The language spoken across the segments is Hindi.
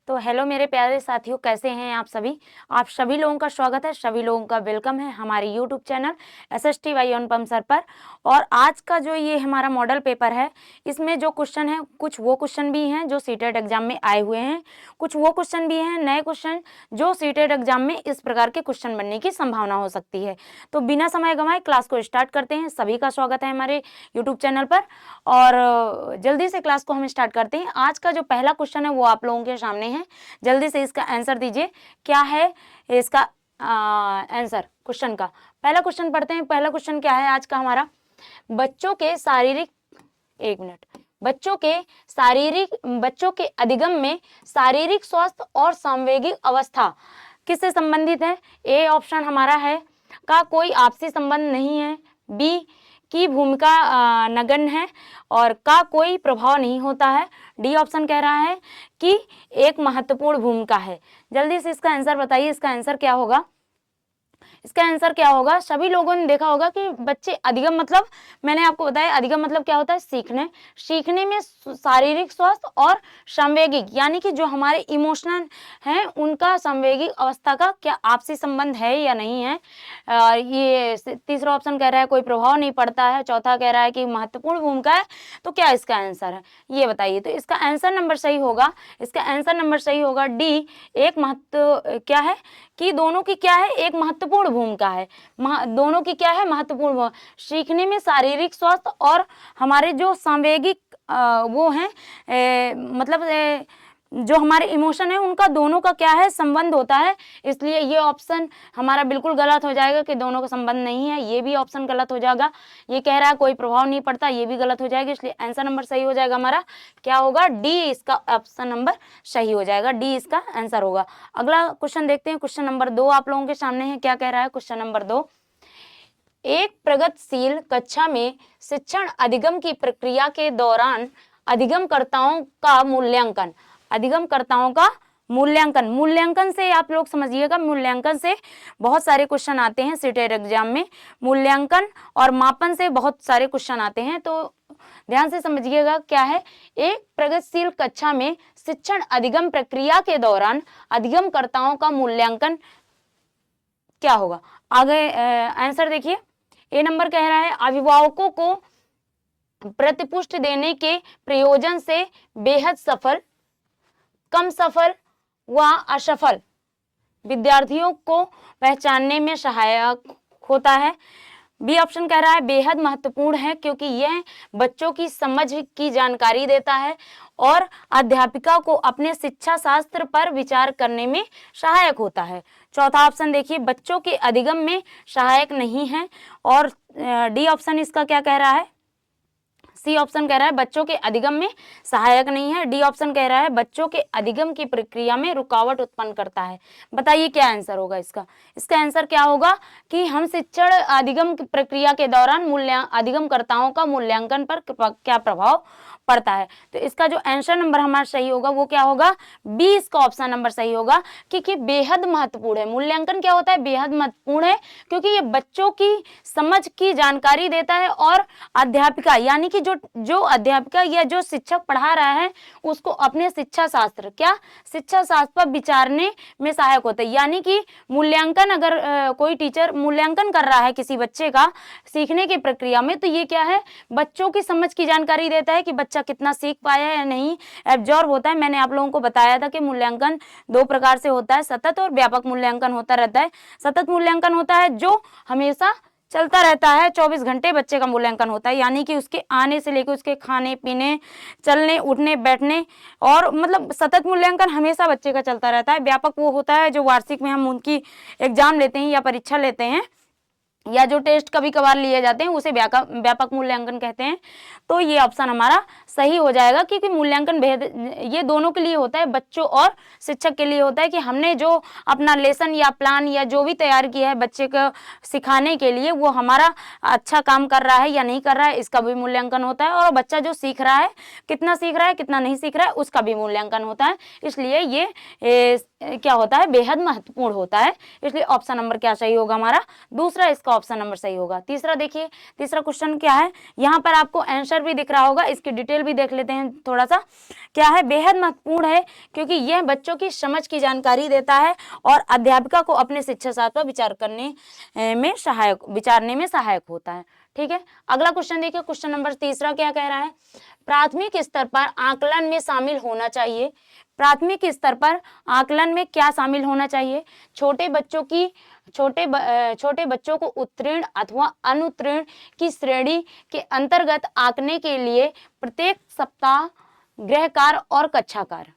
तो हेलो मेरे प्यारे साथियों, कैसे हैं आप सभी। आप सभी लोगों का स्वागत है, सभी लोगों का वेलकम है हमारे YouTube channel SST by Anupam sir पर। और आज का जो ये हमारा मॉडल पेपर है, इसमें जो क्वेश्चन है कुछ वो क्वेश्चन भी हैं जो सीटेट एग्जाम में आए हुए हैं, कुछ वो क्वेश्चन भी हैं नए क्वेश्चन जो सीटेट एग्जाम में इस प्रकार के क्वेश्चन बनने की संभावना हो सकती है। तो बिना समय गंवाए क्लास को स्टार्ट करते हैं। सभी का स्वागत है हमारे यूट्यूब चैनल पर और जल्दी से क्लास को हम स्टार्ट करते हैं। आज का जो पहला क्वेश्चन है वो आप लोगों के सामने है, जल्दी से इसका आंसर दीजिए। क्या है इसका आंसर क्वेश्चन का? पहला क्वेश्चन पढ़ते हैं। पहला क्वेश्चन क्या है आज का हमारा? बच्चों के शारीरिक, एक मिनट, बच्चों के अधिगम में शारीरिक स्वास्थ्य और सांवेगिक अवस्था किससे संबंधित है? ए ऑप्शन हमारा है का कोई आपसी संबंध नहीं है, बी की भूमिका नगण्य है और का कोई प्रभाव नहीं होता है, डी ऑप्शन कह रहा है कि एक महत्वपूर्ण भूमिका है। जल्दी से इसका आंसर बताइए, इसका आंसर क्या होगा? इसका आंसर क्या होगा? सभी लोगों ने देखा होगा कि बच्चे अधिगम, मतलब मैंने आपको बताया अधिगम मतलब क्या होता है, सीखने में शारीरिक स्वास्थ्य और संवेगिक, यानी कि जो हमारे इमोशनल हैं उनका संवेगिक अवस्था का क्या आपसी संबंध है या नहीं है। ये तीसरा ऑप्शन कह रहा है कोई प्रभाव नहीं पड़ता है, चौथा कह रहा है कि महत्वपूर्ण भूमिका है। तो क्या इसका आंसर है ये बताइए। तो इसका आंसर नंबर सही होगा, इसका आंसर नंबर सही होगा डी, एक महत्व क्या है कि दोनों की क्या है, एक महत्वपूर्ण भूमिका है। दोनों की क्या है, महत्वपूर्ण। सीखने में शारीरिक स्वास्थ्य और हमारे जो सांवेगिक वो हैं, मतलब जो हमारे इमोशन है उनका दोनों का क्या है, संबंध होता है। इसलिए ये ऑप्शन हमारा बिल्कुल गलत हो जाएगा कि दोनों का संबंध नहीं है, ये भी ऑप्शन गलत हो जाएगा। ये कह रहा है कोई प्रभाव नहीं पड़ता, ये भी गलत हो जाएगा। इसलिए आंसर नंबर सही हो जाएगा हमारा, क्या होगा, डी, इसका ऑप्शन नंबर सही हो जाएगा, डी इसका आंसर होगा। अगला क्वेश्चन देखते हैं। क्वेश्चन नंबर 2 आप लोगों के सामने है। क्या कह रहा है क्वेश्चन नंबर 2? एक प्रगतिशील कक्षा में शिक्षण अधिगम की प्रक्रिया के दौरान अधिगमकर्ताओं का मूल्यांकन, अधिगमकर्ताओं का मूल्यांकन से आप लोग समझिएगा, मूल्यांकन से बहुत सारे क्वेश्चन आते हैं सीटेट एग्जाम में। मूल्यांकन और मापन से बहुत सारे क्वेश्चन आते हैं, तो ध्यान से समझिएगा क्या है। एक प्रगतिशील कक्षा में शिक्षण अधिगम प्रक्रिया के दौरान अधिगमकर्ताओं का मूल्यांकन क्या होगा? आगे आंसर देखिए। ए नंबर कह रहा है अभिभावकों को प्रतिपुष्टि देने के प्रयोजन से बेहद सफल, कम सफल व असफल विद्यार्थियों को पहचानने में सहायक होता है। बी ऑप्शन कह रहा है बेहद महत्वपूर्ण है क्योंकि यह बच्चों की समझ की जानकारी देता है और अध्यापिका को अपने शिक्षा शास्त्र पर विचार करने में सहायक होता है। चौथा ऑप्शन देखिए, बच्चों के अधिगम में सहायक नहीं है। और डी ऑप्शन इसका क्या कह रहा है? सी ऑप्शन कह रहा है बच्चों के अधिगम में सहायक नहीं है। डी ऑप्शन कह रहा है बच्चों के अधिगम की प्रक्रिया में रुकावट उत्पन्न करता है। बताइए क्या आंसर होगा इसका? इसका आंसर क्या होगा कि हम शिक्षण अधिगम की प्रक्रिया के दौरान अधिगमकर्ताओं का मूल्यांकन पर क्या प्रभाव पड़ता है। तो इसका जो आंसर नंबर हमारा सही होगा वो क्या होगा? बी, इसका ऑप्शन नंबर सही होगा, क्योंकि बेहद महत्वपूर्ण है। मूल्यांकन क्या होता है? बेहद महत्वपूर्ण है क्योंकि ये बच्चों की समझ की जानकारी देता है और अध्यापिका, यानी कि जो अध्यापिका या जो शिक्षक पढ़ा रहा है उसको अपने शिक्षा शास्त्र पर विचारने में सहायक होता है। यानी कि मूल्यांकन, अगर कोई टीचर मूल्यांकन कर रहा है किसी बच्चे का सीखने की प्रक्रिया में, तो ये क्या है, बच्चों की समझ की जानकारी देता है कि बच्चा कितना सीख पाया है या नहीं, एब्जॉर्ब होता है। मैंने आप लोगों को बताया था कि मूल्यांकन दो प्रकार से होता है, सतत और व्यापक मूल्यांकन होता रहता है। सतत मूल्यांकन होता है जो हमेशा चलता रहता है, 24 घंटे बच्चे का मूल्यांकन होता है, यानी कि उसके आने से लेकर उसके खाने पीने, चलने उठने बैठने, और मतलब सतत मूल्यांकन हमेशा बच्चे का चलता रहता है। व्यापक वो होता है जो वार्षिक में हम उनकी एग्जाम लेते हैं या परीक्षा लेते हैं या जो टेस्ट कभी कभार लिए जाते हैं, उसे व्यापक मूल्यांकन कहते हैं। तो ये ऑप्शन हमारा सही हो जाएगा क्योंकि मूल्यांकन बेहद ये दोनों के लिए होता है, बच्चों और शिक्षक के लिए होता है कि हमने जो अपना लेसन या प्लान या जो भी तैयार किया है बच्चे को सिखाने के लिए, वो हमारा अच्छा काम कर रहा है या नहीं कर रहा है, इसका भी मूल्यांकन होता है। और बच्चा जो सीख रहा है, कितना सीख रहा है कितना नहीं सीख रहा है, उसका भी मूल्यांकन होता है। इसलिए ये क्या होता है, बेहद महत्वपूर्ण होता है। इसलिए ऑप्शन नंबर क्या सही होगा हमारा? दूसरा इसका इसका ऑप्शन नंबर सही होगा। तीसरा देखिए, तीसरा क्वेश्चन क्या है, यहाँ पर आपको आंसर भी दिख रहा होगा, इसकी डिटेल भी देख लेते हैं थोड़ा सा। क्या है, बेहद महत्वपूर्ण है क्योंकि यह बच्चों की समझ की जानकारी देता है और अध्यापिका को अपने शिक्षा शास्त्र पर विचारने में सहायक होता है। ठीक है, अगला क्वेश्चन देखिए, क्वेश्चन नंबर तीसरा क्या कह रहा है, प्राथमिक स्तर पर आकलन में शामिल होना चाहिए। प्राथमिक स्तर पर आकलन में क्या शामिल होना चाहिए? छोटे बच्चों को उत्तीर्ण अथवा अनुत्तीर्ण की श्रेणी के अंतर्गत आंकने के लिए प्रत्येक सप्ताह गृह कार्य और कक्षा कार्य,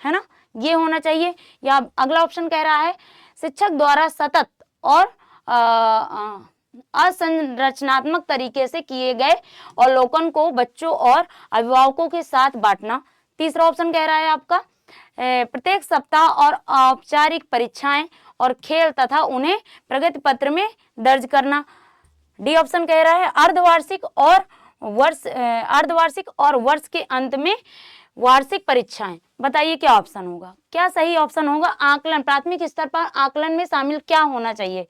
है ना, ये होना चाहिए। या अगला ऑप्शन कह रहा है शिक्षक द्वारा सतत और असंरचनात्मक तरीके से किए गए अवलोकन को बच्चों और अभिभावकों के साथ बांटना। तीसरा ऑप्शन कह रहा है आपका प्रत्येक सप्ताह और औपचारिक परीक्षाएं और खेल तथा उन्हें प्रगति पत्र में दर्ज करना। डी ऑप्शन कह रहा है अर्धवार्षिक और वर्ष के अंत में वार्षिक परीक्षाएं। बताइए क्या ऑप्शन होगा, क्या सही ऑप्शन होगा? आकलन, प्राथमिक स्तर पर आकलन में शामिल क्या होना चाहिए,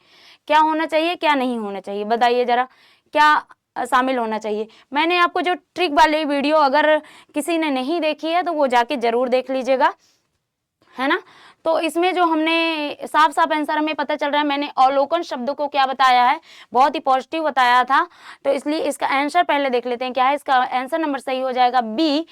क्या होना चाहिए, क्या नहीं होना चाहिए, बताइए जरा, क्या शामिल होना चाहिए। मैंने आपको जो ट्रिक वाली वीडियो अगर किसी ने नहीं देखी है तो वो जाके जरूर देख लीजिएगा, है ना। तो इसमें जो हमने साफ साफ आंसर हमें पता चल रहा है, मैंने अवलोकन शब्द को क्या बताया है, बहुत ही पॉजिटिव बताया था, तो इसलिए इसका आंसर पहले देख लेते हैं क्या है। इसका आंसर नंबर सही हो जाएगा बी,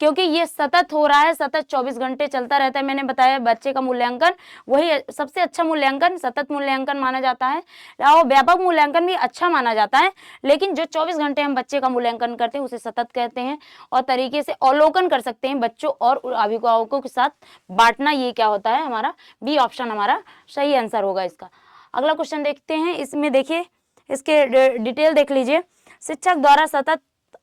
क्योंकि ये सतत हो रहा है, सतत 24 घंटे चलता रहता है। मैंने बताया बच्चे का मूल्यांकन वही सबसे अच्छा मूल्यांकन सतत मूल्यांकन माना जाता है, और व्यापक मूल्यांकन भी अच्छा माना जाता है, लेकिन जो 24 घंटे हम बच्चे का मूल्यांकन करते हैं उसे सतत कहते हैं, और तरीके से अवलोकन कर सकते हैं बच्चों और अभिभावकों के साथ बांटना, ये क्या होता है हमारा बी ऑप्शन हमारा सही आंसर होगा इसका। अगला क्वेश्चन देखते हैं, इसमें देखिए इसके डिटेल देख लीजिए। शिक्षक द्वारा सतत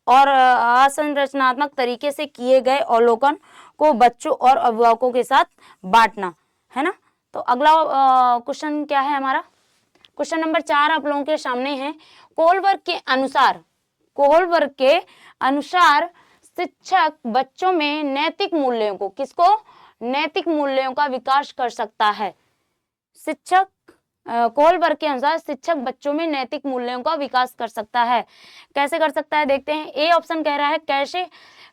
और असंरचनात्मक तरीके से किए गए अवलोकन को बच्चों और अभिभावकों के साथ बांटना, है ना। तो अगला क्वेश्चन क्या है हमारा, क्वेश्चन नंबर 4 आप लोगों के सामने है। कोहलबर्ग के अनुसार शिक्षक बच्चों में नैतिक मूल्यों को, किसको, नैतिक मूल्यों का विकास कर सकता है। शिक्षक कोहलबर्ग के अनुसार शिक्षक बच्चों में नैतिक मूल्यों का विकास कर सकता है। कैसे कर सकता है देखते हैं। ए ऑप्शन कह रहा है कैसे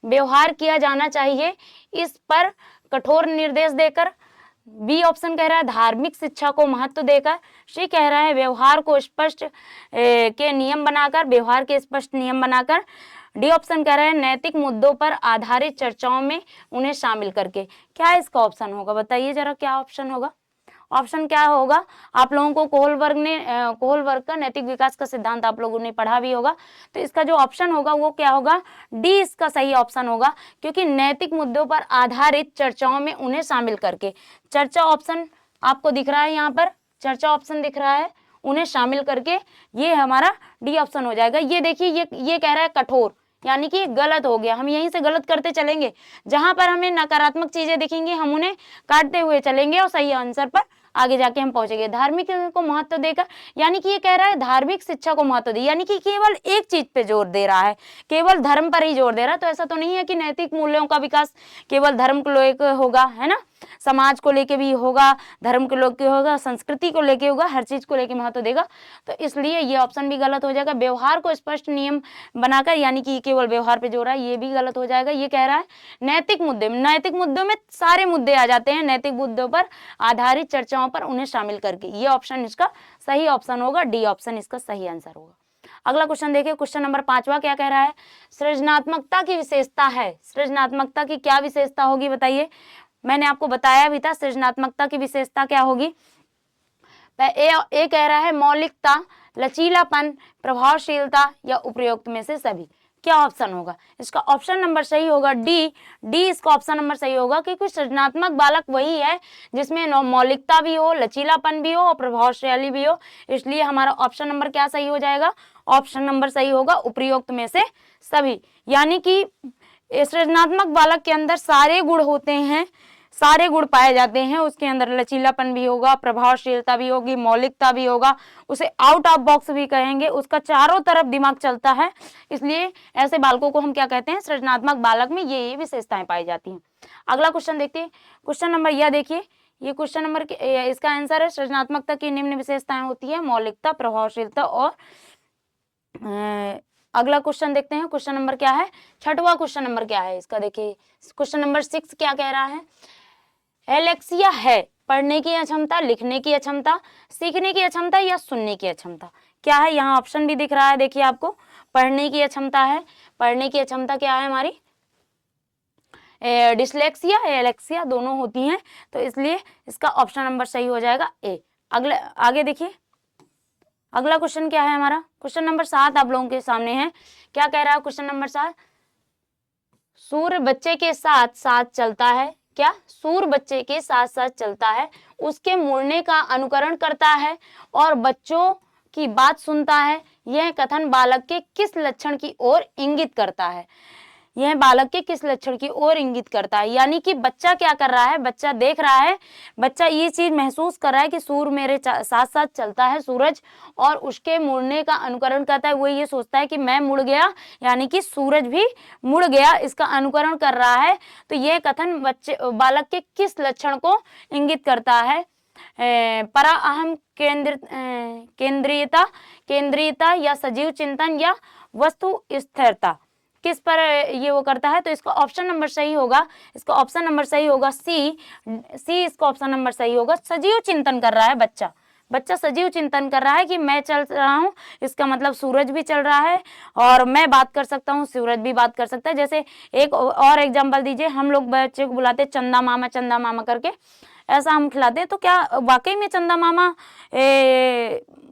व्यवहार किया जाना चाहिए, इस पर कठोर निर्देश देकर। बी ऑप्शन कह रहा है धार्मिक शिक्षा को महत्व देकर। सी कह रहा है व्यवहार के स्पष्ट नियम बनाकर। डी ऑप्शन कह रहा है नैतिक मुद्दों पर आधारित चर्चाओं में उन्हें शामिल करके। क्या इसका ऑप्शन होगा, बताइए जरा क्या ऑप्शन होगा। ऑप्शन क्या होगा, आप लोगों को कोहलबर्ग का नैतिक विकास का सिद्धांत आप लोगों ने पढ़ा भी होगा, तो इसका जो ऑप्शन होगा वो क्या होगा, डी इसका सही ऑप्शन होगा, क्योंकि नैतिक मुद्दों पर आधारित चर्चाओं में उन्हें शामिल करके। चर्चा ऑप्शन आपको दिख रहा है, यहाँ पर चर्चा ऑप्शन दिख रहा है, उन्हें शामिल करके, ये हमारा डी ऑप्शन हो जाएगा। ये देखिए ये कह रहा है कठोर, यानी कि गलत हो गया, हम यहीं से गलत करते चलेंगे, जहां पर हमें नकारात्मक चीजें दिखेंगी हम उन्हें काटते हुए चलेंगे और सही आंसर पर आगे जाके हम पहुंचेंगे। धार्मिक को महत्व देकर, यानी कि ये कह रहा है धार्मिक शिक्षा को महत्व दे, यानी कि केवल एक चीज पे जोर दे रहा है, केवल धर्म पर ही जोर दे रहा है। तो ऐसा तो नहीं है कि नैतिक मूल्यों का विकास केवल धर्म को लेकर होगा, है ना, समाज को लेके भी होगा, धर्म को लेके होगा, संस्कृति को लेके होगा, हर चीज को लेके महत्व देगा। तो इसलिए ये ऑप्शन भी गलत हो जाएगा। व्यवहार को स्पष्ट नियम बनाकर, यानी कि केवल व्यवहार पे जोर है, ये भी गलत हो जाएगा। ये कह रहा है नैतिक मुद्दों में सारे मुद्दे आ जाते हैं, नैतिक मुद्दों पर आधारित चर्चाओं पर उन्हें शामिल करके। ये ऑप्शन इसका सही ऑप्शन होगा, डी ऑप्शन इसका सही आंसर होगा। अगला क्वेश्चन देखिए, क्वेश्चन नंबर 5वां क्या कह रहा है, सृजनात्मकता की विशेषता है। सृजनात्मकता की क्या विशेषता होगी बताइए। मैंने आपको बताया भी था सृजनात्मकता की विशेषता क्या होगी। ए कह रहा है मौलिकता, लचीलापन, प्रभावशीलता या उपयुक्त में से सभी। क्या ऑप्शन होगा इसका, ऑप्शन नंबर सही होगा डी इसका ऑप्शन नंबर सही होगा, क्योंकि सृजनात्मक बालक वही है जिसमें मौलिकता भी हो, लचीलापन भी हो और प्रभावशाली भी हो। इसलिए हमारा ऑप्शन नंबर क्या सही हो जाएगा, ऑप्शन नंबर सही होगा उपयुक्त में से सभी। यानी कि सृजनात्मक बालक के अंदर सारे गुण होते हैं, सारे गुण पाए जाते हैं, उसके अंदर लचीलापन भी होगा, प्रभावशीलता भी होगी, मौलिकता भी होगा, उसे आउट ऑफ बॉक्स भी कहेंगे, उसका चारों तरफ दिमाग चलता है। इसलिए ऐसे बालकों को हम क्या कहते हैं, सृजनात्मक बालक में ये विशेषताएं पाई जाती हैं। अगला क्वेश्चन देखते हैं, क्वेश्चन नंबर यह देखिए, ये क्वेश्चन नंबर इसका आंसर है सृजनात्मकता की निम्न विशेषताएं होती है मौलिकता, प्रभावशीलता और अगला क्वेश्चन देखते हैं। क्वेश्चन नंबर क्या है, छठवां क्वेश्चन नंबर क्या है इसका, देखिए क्वेश्चन नंबर 6 क्या कह रहा है। एलेक्सिया है पढ़ने की अक्षमता, लिखने की अक्षमता, सीखने की अक्षमता या सुनने की अक्षमता। क्या है, यहाँ ऑप्शन भी दिख रहा है, देखिए आपको पढ़ने की अक्षमता है। पढ़ने की अक्षमता क्या है हमारी, डिसलेक्सिया एलेक्सिया दोनों होती हैं, तो इसलिए इसका ऑप्शन नंबर सही हो जाएगा ए। अगले आगे देखिए अगला क्वेश्चन क्या है हमारा, क्वेश्चन नंबर 7 आप लोगों के सामने है। क्या कह रहा है क्वेश्चन नंबर 7, सूर्य बच्चे के साथ साथ चलता है। क्या, सूर्य बच्चे के साथ साथ चलता है, उसके मुड़ने का अनुकरण करता है और बच्चों की बात सुनता है। यह कथन बालक के किस लक्षण की ओर इंगित करता है। यह बालक के किस लक्षण की ओर इंगित करता है, यानी कि बच्चा क्या कर रहा है, बच्चा देख रहा है, बच्चा ये चीज महसूस कर रहा है कि सूर्य मेरे साथ साथ चलता है सूरज, और उसके मुड़ने का अनुकरण करता है। वो ये सोचता है कि मैं मुड़ गया, यानी कि सूरज भी मुड़ गया, इसका अनुकरण कर रहा है। तो यह कथन बालक के किस लक्षण को इंगित करता है, परा अहम केंद्रीयता या सजीव चिंतन या वस्तु स्थिरता, किस पर ये वो करता है। तो इसका ऑप्शन नंबर सही होगा, इसका ऑप्शन नंबर सही होगा सी, इसका ऑप्शन नंबर सही होगा। सजीव चिंतन कर रहा है बच्चा सजीव चिंतन कर रहा है कि मैं चल रहा हूँ, इसका मतलब सूरज भी चल रहा है और मैं बात कर सकता हूँ, सूरज भी बात कर सकता है। जैसे एक और एग्जांपल दीजिए, हम लोग बच्चे को बुलाते हैं चंदा मामा करके, ऐसा हम खिलाते हैं, तो क्या वाकई में चंदा मामा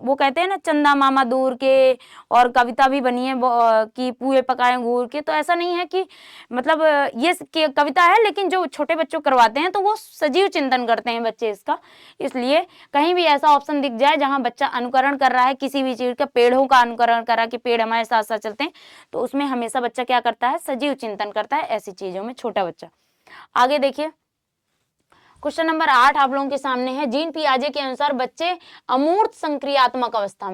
वो कहते हैं ना चंदा मामा दूर के, और कविता भी बनी है कि पुए पकाए गुड़ के, तो ऐसा नहीं है कि मतलब ये कविता है, लेकिन जो छोटे बच्चों करवाते हैं तो वो सजीव चिंतन करते हैं बच्चे इसका। इसलिए कहीं भी ऐसा ऑप्शन दिख जाए जहां बच्चा अनुकरण कर रहा है किसी भी चीज का, पेड़ों का अनुकरण कर रहा है कि पेड़ हमारे साथ साथ चलते हैं, तो उसमें हमेशा बच्चा क्या करता है, सजीव चिंतन करता है, ऐसी चीजों में छोटा बच्चा। आगे देखिए क्वेश्चन नंबर 8 आप लोगों के सामने है। जीन पियाजे के अनुसार बच्चे अमूर्त संक्रियात्मक अवस्था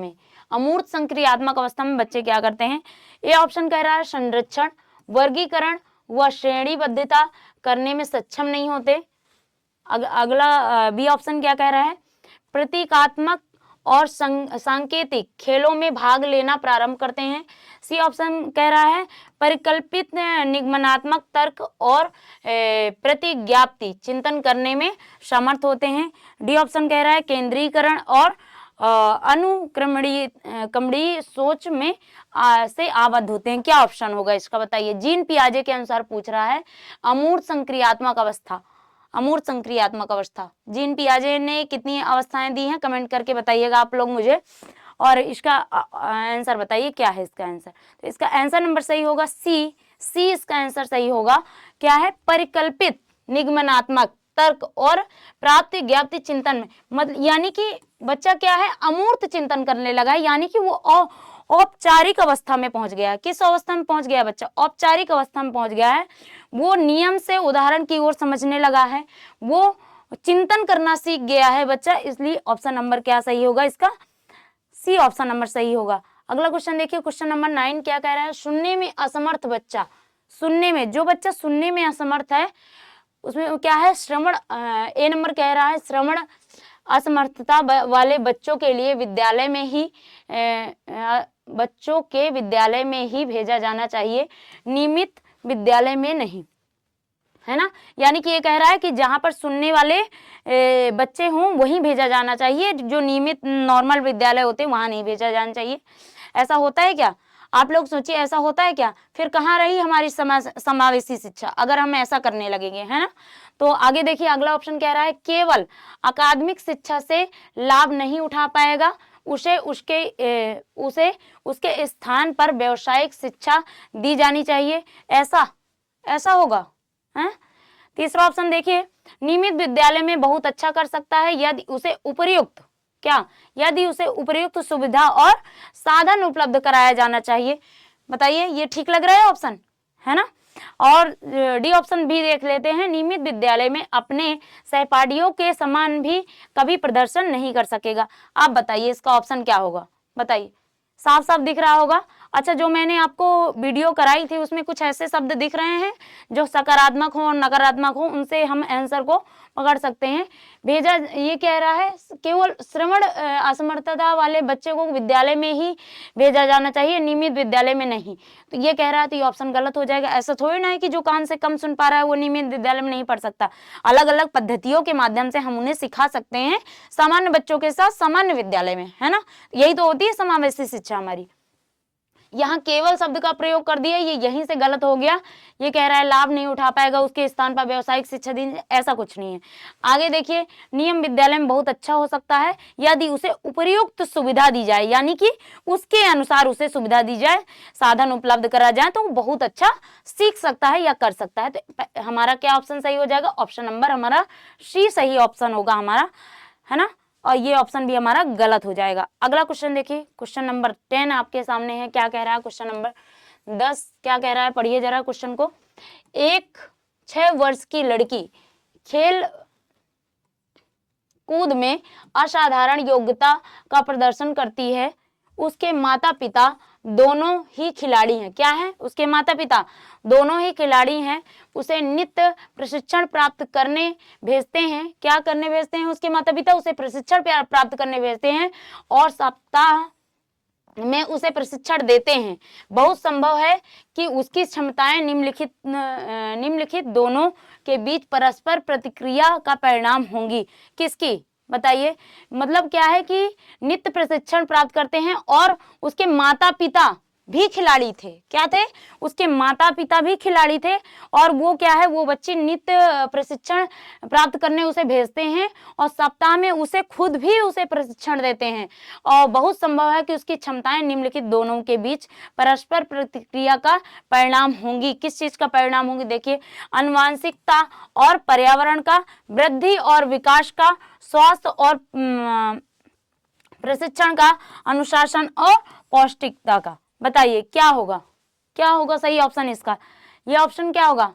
में बच्चे क्या करते हैं। ए ऑप्शन कह रहा है संरक्षण, वर्गीकरण व श्रेणीबद्धता करने में सक्षम नहीं होते। अगला बी ऑप्शन क्या कह रहा है, प्रतीकात्मक और सांकेतिक खेलों में भाग लेना प्रारंभ करते हैं। सी ऑप्शन कह रहा है परिकल्पित निगमनात्मक तर्क और प्रतिज्ञाप्ति चिंतन करने में समर्थ होते हैं। डी ऑप्शन कह रहा है केंद्रीकरण और अनुक्रमणीय सोच में से आबद्ध होते हैं। क्या ऑप्शन होगा इसका बताइए। जीन पियाजे के अनुसार पूछ रहा है अमूर्त संक्रियात्मक अवस्था। जीन पियाजे ने कितनी अवस्थाएं दी हैं, कमेंट करके बताइएगा आप लोग मुझे, और इसका आंसर बताइए क्या है इसका आंसर। तो इसका आंसर नंबर सही होगा सी, इसका आंसर सही होगा। क्या है, परिकल्पित निगमनात्मक तर्क और प्राप्ति ज्ञाप्ति चिंतन में, मतलब यानी कि बच्चा क्या है, अमूर्त चिंतन करने लगा है, यानी कि वो औपचारिक अवस्था में पहुंच गया है। किस अवस्था में पहुंच गया बच्चा, औपचारिक अवस्था में पहुंच गया है। वो नियम से उदाहरण की ओर समझने लगा है, वो चिंतन करना सीख गया है बच्चा, इसलिए ऑप्शन नंबर क्या सही होगा इसका, सी ऑप्शन नंबर सही होगा। अगला क्वेश्चन देखिए, क्वेश्चन नंबर 9 क्या कह रहा है, सुनने में असमर्थ बच्चा, जो बच्चा सुनने में असमर्थ है उसमें क्या है, श्रवण, ए नंबर कह रहा है श्रवण असमर्थता वाले बच्चों के लिए बच्चों के विद्यालय में ही भेजा जाना चाहिए, नियमित विद्यालय में नहीं, है ना। यानी कि ये कह रहा है कि जहां पर सुनने वाले बच्चे हों वहीं भेजा जाना चाहिए, जो नियमित नॉर्मल विद्यालय होते हैं वहां नहीं भेजा जाना चाहिए। ऐसा होता है क्या, आप लोग सोचिए ऐसा होता है क्या, फिर कहाँ रही हमारी समावेशी शिक्षा अगर हम ऐसा करने लगेंगे, है ना। तो आगे देखिए अगला ऑप्शन कह रहा है केवल अकादमिक शिक्षा से लाभ नहीं उठा पाएगा, उसे उसके स्थान पर व्यावसायिक शिक्षा दी जानी चाहिए, ऐसा होगा, है। तीसरा ऑप्शन देखिए, नियमित विद्यालय में बहुत अच्छा कर सकता है यदि उसे उपयुक्त सुविधा और साधन उपलब्ध कराया जाना चाहिए। बताइए ये ठीक लग रहा है ऑप्शन, है ना। और डी ऑप्शन भी देख लेते हैं, नियमित विद्यालय में अपने सहपाठियों के समान भी कभी प्रदर्शन नहीं कर सकेगा। आप बताइए इसका ऑप्शन क्या होगा, बताइए, साफ साफ दिख रहा होगा। अच्छा, जो मैंने आपको वीडियो कराई थी उसमें कुछ ऐसे शब्द दिख रहे हैं जो सकारात्मक हो और नकारात्मक हो, उनसे हम आंसर को पकड़ सकते हैं। भेजा ये कह रहा है केवल श्रवण असमर्थता वाले बच्चे को विद्यालय में ही भेजा जाना चाहिए, नियमित विद्यालय में नहीं। तो ये कह रहा है तो ये ऑप्शन गलत हो जाएगा। ऐसा थोड़ी ना है कि जो कान से कम सुन पा रहा है वो नियमित विद्यालय में नहीं पढ़ सकता। अलग अलग पद्धतियों के माध्यम से हम उन्हें सिखा सकते हैं सामान्य बच्चों के साथ सामान्य विद्यालय में, है ना। यही तो होती है समावेशी शिक्षा हमारी। यहाँ केवल शब्द का प्रयोग कर दिया, ये यहीं से गलत हो गया। ये कह रहा है लाभ नहीं उठा पाएगा, उसके स्थान पर व्यावसायिक शिक्षा दी, ऐसा कुछ नहीं है। आगे देखिए, नियम विद्यालय में बहुत अच्छा हो सकता है यदि उसे उपयुक्त सुविधा दी जाए, यानी कि उसके अनुसार उसे सुविधा दी जाए, साधन उपलब्ध करा जाए तो वो बहुत अच्छा सीख सकता है या कर सकता है। तो हमारा क्या ऑप्शन सही हो जाएगा? ऑप्शन नंबर हमारा सी सही ऑप्शन होगा हमारा, है ना। और ये ऑप्शन भी हमारा गलत हो जाएगा। अगला क्वेश्चन देखिए, क्वेश्चन नंबर 10 आपके सामने है। क्या कह रहा है क्वेश्चन नंबर 10? क्या कह रहा है, पढ़िए जरा क्वेश्चन को। एक 6 वर्ष की लड़की खेल कूद में असाधारण योग्यता का प्रदर्शन करती है। उसके माता पिता दोनों ही खिलाड़ी हैं। क्या है? उसके माता पिता दोनों ही खिलाड़ी हैं। उसे नित्य प्रशिक्षण प्राप्त करने भेजते हैं। क्या करने भेजते हैं? उसके माता पिता उसे प्रशिक्षण प्राप्त करने भेजते हैं और सप्ताह में उसे प्रशिक्षण देते हैं। बहुत संभव है कि उसकी क्षमताएं निम्नलिखित दोनों के बीच परस्पर प्रतिक्रिया का परिणाम होंगी। किसकी? बताइए। मतलब क्या है कि नित्य प्रशिक्षण प्राप्त करते हैं और उसके माता पिता भी खिलाड़ी थे। क्या थे? उसके माता पिता भी खिलाड़ी थे और वो क्या है, वो बच्ची नित्य प्रशिक्षण प्राप्त करने उसे भेजते हैं और सप्ताह में उसे खुद भी उसे प्रशिक्षण देते हैं। और बहुत संभव है कि उसकी क्षमताएं निम्नलिखित दोनों के बीच परस्पर प्रतिक्रिया का परिणाम होंगी। किस चीज का परिणाम होंगी? देखिए, आनुवंशिकता और पर्यावरण का, वृद्धि और विकास का, स्वास्थ्य और प्रशिक्षण का, अनुशासन और पौष्टिकता का। बताइए क्या होगा? क्या होगा सही ऑप्शन इसका? ये ऑप्शन क्या होगा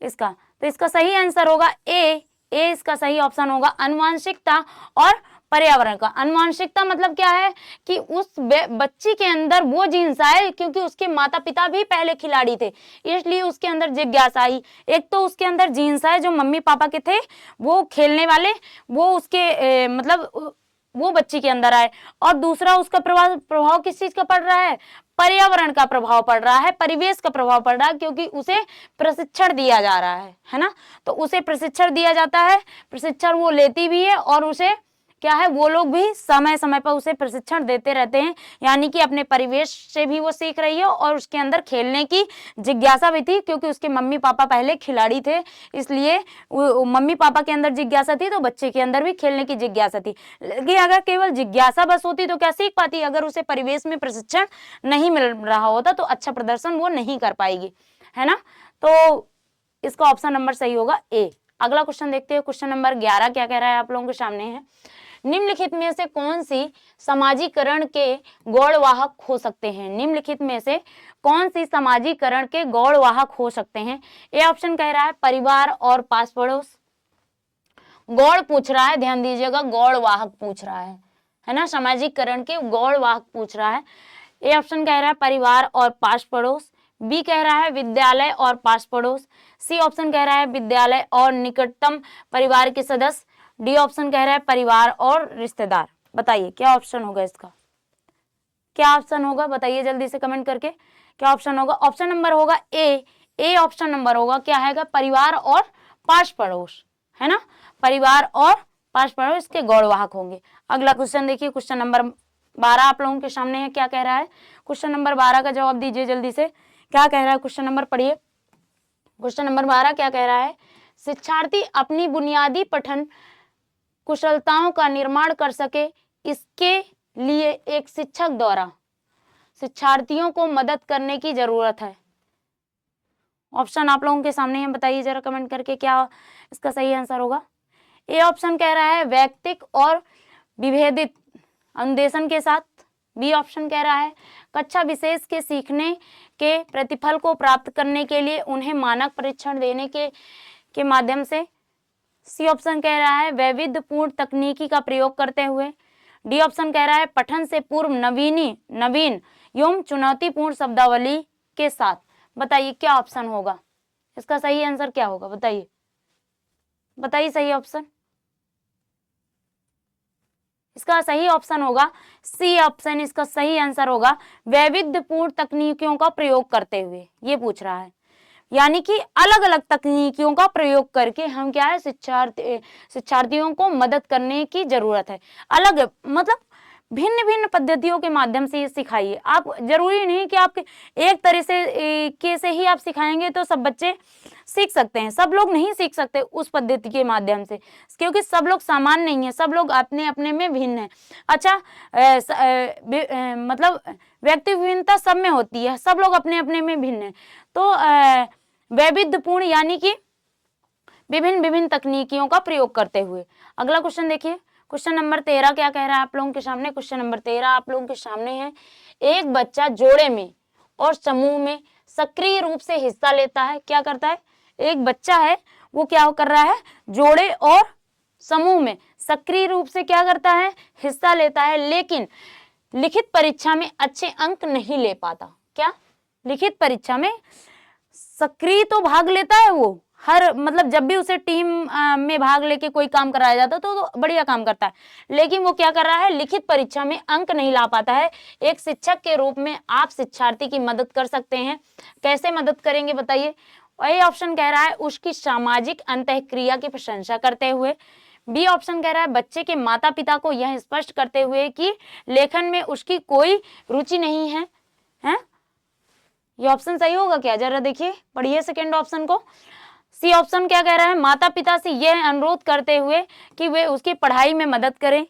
इसका? तो इसका सही आंसर होगा ए इसका सही ऑप्शन होगा, आनुवंशिकता और पर्यावरण का। आनुवंशिकता मतलब क्या है कि उस बच्ची के अंदर वो जीन्स आए, क्योंकि उसके माता पिता भी पहले खिलाड़ी थे, इसलिए उसके अंदर जिज्ञासा आई। एक तो उसके अंदर जीन्स आए जो मम्मी पापा के थे, वो खेलने वाले, वो उसके मतलब वो बच्ची के अंदर आए। और दूसरा उसका प्रभाव किस चीज का पड़ रहा है? पर्यावरण का प्रभाव पड़ रहा है, परिवेश का प्रभाव पड़ रहा है, क्योंकि उसे प्रशिक्षण दिया जा रहा है ना। तो उसे प्रशिक्षण दिया जाता है, प्रशिक्षण वो लेती भी है और उसे क्या है, वो लोग भी समय समय पर उसे प्रशिक्षण देते रहते हैं। यानी कि अपने परिवेश से भी वो सीख रही है और उसके अंदर खेलने की जिज्ञासा भी थी, क्योंकि उसके मम्मी पापा पहले खिलाड़ी थे, इसलिए मम्मी पापा के अंदर जिज्ञासा थी तो बच्चे के अंदर भी खेलने की जिज्ञासा थी। लेकिन अगर केवल जिज्ञासा बस होती तो क्या सीख पाती? अगर उसे परिवेश में प्रशिक्षण नहीं मिल रहा होता तो अच्छा प्रदर्शन वो नहीं कर पाएगी, है ना। तो इसका ऑप्शन नंबर सही होगा ए। अगला क्वेश्चन देखते हैं, क्वेश्चन नंबर 11 क्या कह रहा है आप लोगों के सामने है। निम्नलिखित में से कौन सी समाजीकरण के गौड़वाहक हो सकते हैं? निम्नलिखित में से कौन सी समाजीकरण के गौड़वाहक हो सकते हैं? ए ऑप्शन कह रहा है परिवार और पास पड़ोस। गौड़ पूछ रहा है, ध्यान दीजिएगा, गौड़वाहक पूछ रहा है ना, समाजीकरण के गौड़वाहक पूछ रहा है। ए ऑप्शन कह रहा है परिवार और पास पड़ोस। बी कह रहा है विद्यालय और पास पड़ोस। सी ऑप्शन कह रहा है विद्यालय और निकटतम परिवार के सदस्य। डी ऑप्शन कह रहा है परिवार और रिश्तेदार। बताइए क्या ऑप्शन होगा इसका? क्या ऑप्शन होगा बताइए जल्दी से कमेंट करके, क्या ऑप्शन होगा? ऑप्शन नंबर होगा ए ऑप्शन नंबर होगा क्या है? परिवार और पास पड़ोस, है ना। परिवार और पास पड़ोस के गौड़वाहक होंगे। अगला क्वेश्चन देखिए, क्वेश्चन नंबर 12 आप लोगों के सामने है। क्या कह रहा है? क्वेश्चन नंबर 12 का जवाब दीजिए जल्दी से। क्या कह रहा है क्वेश्चन नंबर? पढ़िए क्वेश्चन नंबर 12 क्या कह रहा है। शिक्षार्थी अपनी बुनियादी पठन कुशलताओं का निर्माण कर सके, इसके लिए एक शिक्षक द्वारा शिक्षार्थियों को मदद करने की जरूरत है। ऑप्शन आप लोगों के सामने है, बताइए जरा कमेंट करके क्या इसका सही आंसर होगा। ए ऑप्शन कह रहा है वैयक्तिक और विभेदित अनुदेशन के साथ। बी ऑप्शन कह रहा है कक्षा विशेष के सीखने के प्रतिफल को प्राप्त करने के लिए उन्हें मानक परीक्षण देने के माध्यम से। सी ऑप्शन कह रहा है वैविध्यपूर्ण तकनीकी का प्रयोग करते हुए। डी ऑप्शन कह रहा है पठन से पूर्व नवीन एवं चुनौतीपूर्ण शब्दावली के साथ। बताइए क्या ऑप्शन होगा, इसका सही आंसर क्या होगा, बताइए बताइए सही ऑप्शन। इसका सही ऑप्शन होगा सी ऑप्शन, इसका सही आंसर होगा वैविध्यपूर्ण तकनीकियों का प्रयोग करते हुए। ये पूछ रहा है, यानी कि अलग अलग तकनीकियों का प्रयोग करके हम क्या है शिक्षार्थियों को मदद करने की जरूरत है। अलग मतलब भिन्न भिन्न पद्धतियों के माध्यम से ये सिखाइए। आप जरूरी नहीं कि आप एक तरीके से ही आप सिखाएंगे तो सब बच्चे सीख सकते हैं, सब लोग नहीं सीख सकते उस पद्धति के माध्यम से, क्योंकि सब लोग समान नहीं है, सब लोग अपने अपने में भिन्न है। अच्छा मतलब व्यक्ति विभिन्नता सब में होती है, सब लोग अपने अपने में भिन्न है। तो वैविध्यपूर्ण यानी कि विभिन्न विभिन्न तकनीकियों का प्रयोग करते हुए। अगला क्वेश्चन देखिए, क्वेश्चन नंबर 13 क्या कह रहा है आप लोगों के सामने। क्वेश्चन नंबर 13 आप लोगों के सामने है, एक बच्चा जोड़े में और समूह में सक्रिय रूप से हिस्सा लेता है। क्या करता है, एक बच्चा है वो क्या कर रहा है, जोड़े और समूह में सक्रिय रूप से क्या करता है, हिस्सा लेता है, लेकिन लिखित परीक्षा में अच्छे अंक नहीं ले पाता। क्या, लिखित परीक्षा में सक्रिय तो भाग लेता है वो, हर मतलब जब भी उसे टीम में भाग लेके कोई काम कराया जाता है तो बढ़िया काम करता है, लेकिन वो क्या कर रहा है, लिखित परीक्षा में अंक नहीं ला पाता है। एक शिक्षक के रूप में आप शिक्षार्थी की मदद कर सकते हैं। कैसे मदद करेंगे बताइए। ए ऑप्शन कह रहा है उसकी सामाजिक अंतःक्रिया की प्रशंसा करते हुए। बी ऑप्शन कह रहा है बच्चे के माता पिता को यह स्पष्ट करते हुए कि लेखन में उसकी कोई रुचि नहीं है। ये ऑप्शन सही होगा क्या, जरा देखिए, पढ़िए सेकेंड ऑप्शन को। सी ऑप्शन क्या कह रहा है, माता पिता से यह अनुरोध करते हुए कि वे उसकी पढ़ाई में मदद करें।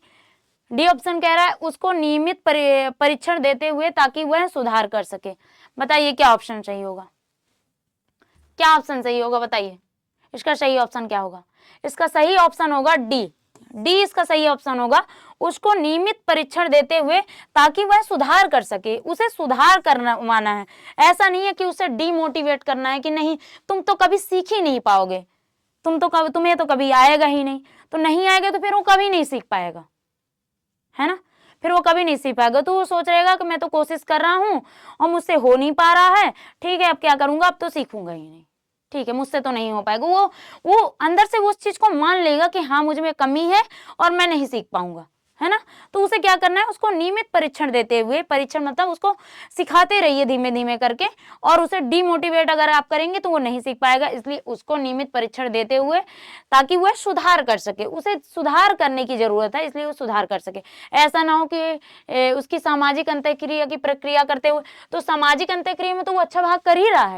डी ऑप्शन कह रहा है उसको नियमित परीक्षण देते हुए ताकि वह सुधार कर सके। बताइए क्या ऑप्शन सही होगा, क्या ऑप्शन सही होगा बताइए, इसका सही ऑप्शन क्या होगा। इसका सही ऑप्शन होगा डी, डी इसका सही ऑप्शन होगा, उसको नियमित परीक्षण देते हुए ताकि वह सुधार कर सके, उसे सुधार करवाना है। ऐसा नहीं है कि उसे डीमोटिवेट करना है कि नहीं तुम तो कभी सीख ही नहीं पाओगे, तुम्हें तो कभी आएगा ही नहीं, तो नहीं आएगा तो फिर वो कभी नहीं सीख पाएगा, है ना, फिर वो कभी नहीं सीख पाएगा। तो वो सोच रहेगा कि मैं तो कोशिश कर रहा हूँ और मुझसे हो नहीं पा रहा है, ठीक है अब क्या करूंगा, अब तो सीखूंगा ही नहीं, ठीक है मुझसे तो नहीं हो पाएगा। वो अंदर से वो उस चीज को मान लेगा कि हाँ मुझ में कमी है और मैं नहीं सीख पाऊंगा, है ना। तो उसे क्या करना है, उसको नियमित परीक्षण देते हुए, परीक्षण मतलब उसको सिखाते रहिए धीमे धीमे करके, और उसे डीमोटिवेट अगर आप करेंगे तो वो नहीं सीख पाएगा। इसलिए उसको नियमित परीक्षण देते हुए ताकि वह सुधार कर सके, उसे सुधार करने की जरूरत है, इसलिए वो सुधार कर सके। ऐसा ना हो कि उसकी सामाजिक अंतःक्रिया की प्रक्रिया करते हुए, तो सामाजिक अंतःक्रिया में तो वो अच्छा भाग कर ही रहा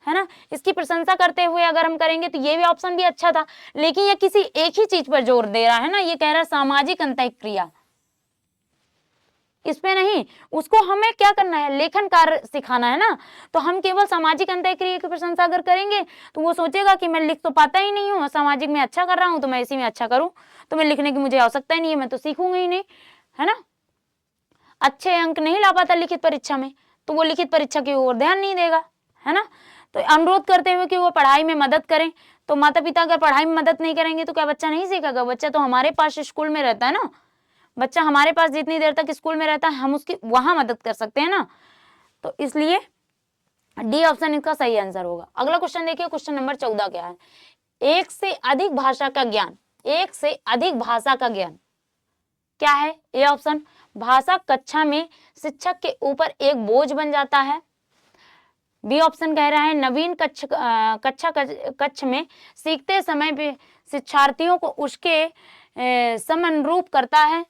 है ना, इसकी प्रशंसा करते हुए अगर हम करेंगे तो ये भी ऑप्शन भी अच्छा था, लेकिन ये किसी एक ही चीज पर जोर दे रहा है ना, ये कह रहा है सामाजिक अंतःक्रिया, इस पे नहीं। उसको हमें क्या करना है, लेखन कार्य सिखाना है ना, तो हम केवल सामाजिक अंतःक्रिया की प्रशंसा अगर करेंगे तो वो सोचेगा कि मैं लिख तो पाता ही नहीं हूँ, सामाजिक में अच्छा कर रहा हूँ तो मैं इसी में अच्छा करूँ, तो मैं लिखने की मुझे आवश्यकता ही नहीं है, मैं तो सीखूंगा ही नहीं, है ना। अच्छे अंक नहीं ला पाता लिखित परीक्षा में, तो वो लिखित परीक्षा की ओर ध्यान नहीं देगा, है ना। तो अनुरोध करते हुए कि वो पढ़ाई में मदद करें, तो माता पिता अगर पढ़ाई में मदद नहीं करेंगे तो क्या बच्चा नहीं सीखेगा। बच्चा तो हमारे पास स्कूल में रहता है ना, बच्चा हमारे पास जितनी देर तक स्कूल में रहता है हम उसकी वहां मदद कर सकते हैं ना, तो इसलिए डी ऑप्शन इसका सही आंसर होगा। अगला क्वेश्चन देखिए, क्वेश्चन नंबर 14 क्या है, एक से अधिक भाषा का ज्ञान, एक से अधिक भाषा का ज्ञान क्या है। ए ऑप्शन, भाषा कक्षा में शिक्षक के ऊपर एक बोझ बन जाता है। बी ऑप्शन कह रहा है नवीन कक्ष में सीखते समय भी शिक्षार्थियों को उसके समनुरूप करता है।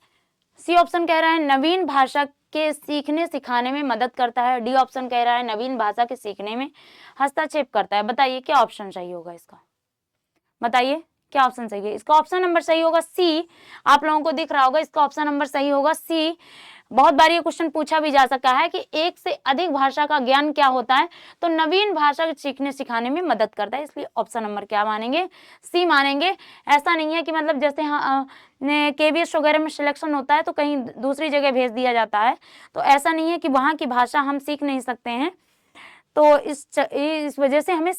सी ऑप्शन कह रहा है नवीन भाषा के सीखने सिखाने में मदद करता है। डी ऑप्शन कह रहा है नवीन भाषा के सीखने में हस्तक्षेप करता है। बताइए क्या ऑप्शन सही होगा इसका, बताइए क्या ऑप्शन सही है। इसका ऑप्शन नंबर सही होगा सी, आप लोगों को दिख रहा होगा, इसका ऑप्शन नंबर सही होगा सी। बहुत बार ये क्वेश्चन पूछा भी जा सकता है कि एक से अधिक भाषा का ज्ञान क्या होता है, तो नवीन भाषा सीखने सिखाने में मदद करता है, इसलिए ऑप्शन नंबर क्या मानेंगे, सी मानेंगे। ऐसा नहीं है कि मतलब जैसे KVS वगैरह में सिलेक्शन होता है तो कहीं दूसरी जगह भेज दिया जाता है, तो ऐसा नहीं है कि वहाँ की भाषा हम सीख नहीं सकते हैं, तो इस वजह से हमें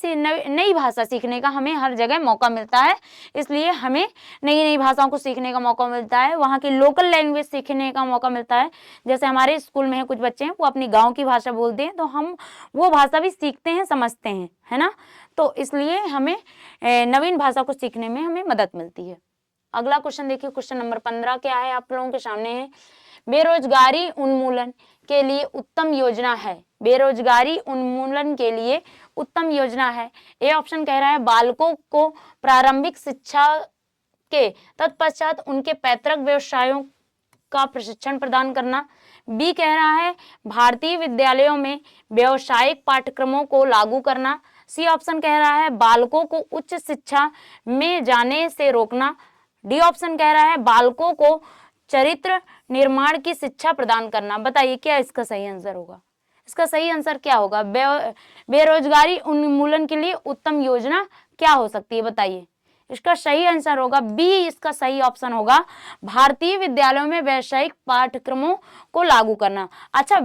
नई भाषा सीखने का हमें हर जगह मौका मिलता है, इसलिए हमें नई नई भाषाओं को सीखने का मौका मिलता है, वहाँ की लोकल लैंग्वेज सीखने का मौका मिलता है। जैसे हमारे स्कूल में है कुछ बच्चे हैं वो अपनी गाँव की भाषा बोलते हैं, तो हम वो भाषा भी सीखते हैं, समझते हैं, है ना। तो इसलिए हमें नवीन भाषा को सीखने में हमें मदद मिलती है। अगला क्वेश्चन देखिए, क्वेश्चन नंबर 15 क्या है आप लोगों के सामने है, बेरोजगारी उन्मूलन के लिए उत्तम योजना है। बेरोजगारी उन्मूलन के लिए उत्तम योजना है। ए ऑप्शन कह रहा है बालकों को प्रारंभिक शिक्षा के तत्पश्चात उनके पैतृक व्यवसायों का प्रशिक्षण प्रदान करना। बी कह रहा है भारतीय विद्यालयों में व्यावसायिक पाठ्यक्रमों को लागू करना। सी ऑप्शन कह रहा है बालकों को उच्च शिक्षा में जाने से रोकना। डी ऑप्शन कह रहा है बालकों को चरित्र निर्माण की शिक्षा प्रदान करना। बताइए क्या इसका सही आंसर होगा? इसका सही आंसर क्या होगा? बेरोजगारी उन्मूलन के लिए उत्तम योजना क्या हो सकती है? बताइए। इसका सही आंसर होगा बी, इसका सही ऑप्शन होगा भारतीय विद्यालयों में व्यावसायिक पाठ्यक्रमों को लागू करना। अच्छा,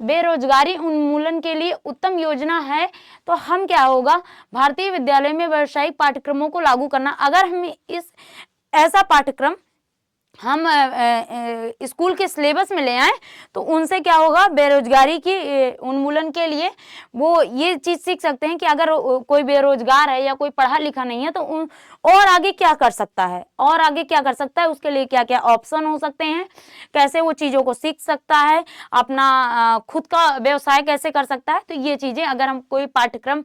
बेरोजगारी उन्मूलन के लिए उत्तम योजना है तो हम क्या होगा, भारतीय विद्यालय में व्यावसायिक पाठ्यक्रमों को लागू करना। अगर हम ऐसा पाठ्यक्रम हम स्कूल के सिलेबस में ले आए तो उनसे क्या होगा, बेरोजगारी की उन्मूलन के लिए वो ये चीज़ सीख सकते हैं कि अगर कोई बेरोजगार है या कोई पढ़ा लिखा नहीं है तो और आगे क्या कर सकता है, और आगे क्या कर सकता है, उसके लिए क्या क्या ऑप्शन हो सकते हैं, कैसे वो चीज़ों को सीख सकता है, अपना खुद का व्यवसाय कैसे कर सकता है। तो ये चीज़ें अगर हम कोई पाठ्यक्रम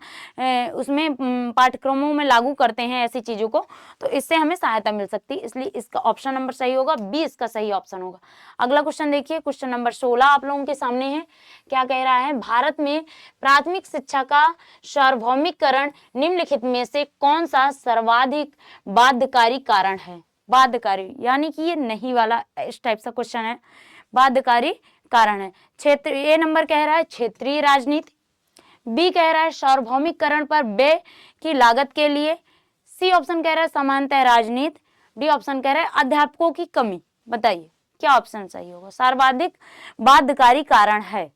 उसमें पाठ्यक्रमों में लागू करते हैं ऐसी चीज़ों को, तो इससे हमें सहायता मिल सकती है। इसलिए इसका ऑप्शन नंबर सही होगा बी, इसका सही ऑप्शन होगा। अगला क्वेश्चन देखिए, क्वेश्चन नंबर 16 आप लोगों के सामने है। क्या कह रहा है, भारत में प्राथमिक शिक्षा का सार्वभौमिकरण निम्नलिखित में से कौन सा सर्वाधिक बाध्यकारी कारण है? बाध्यकारी यानी कि ये नहीं वाला इस टाइप सा क्वेश्चन है, बाध्यकारी कारण है। क्षेत्र ए नंबर कह रहा है क्षेत्रीय राजनीति, बी कह रहा है सार्वभौमिकरण पर व्यय की लागत के लिए, सी ऑप्शन कह रहा है समानता राजनीति, डी ऑप्शन कह रहा है अध्यापकों की कमी। बताइए क्या ऑप्शन सही होगा? सर्वाधिक बाध्यकारी कारण है,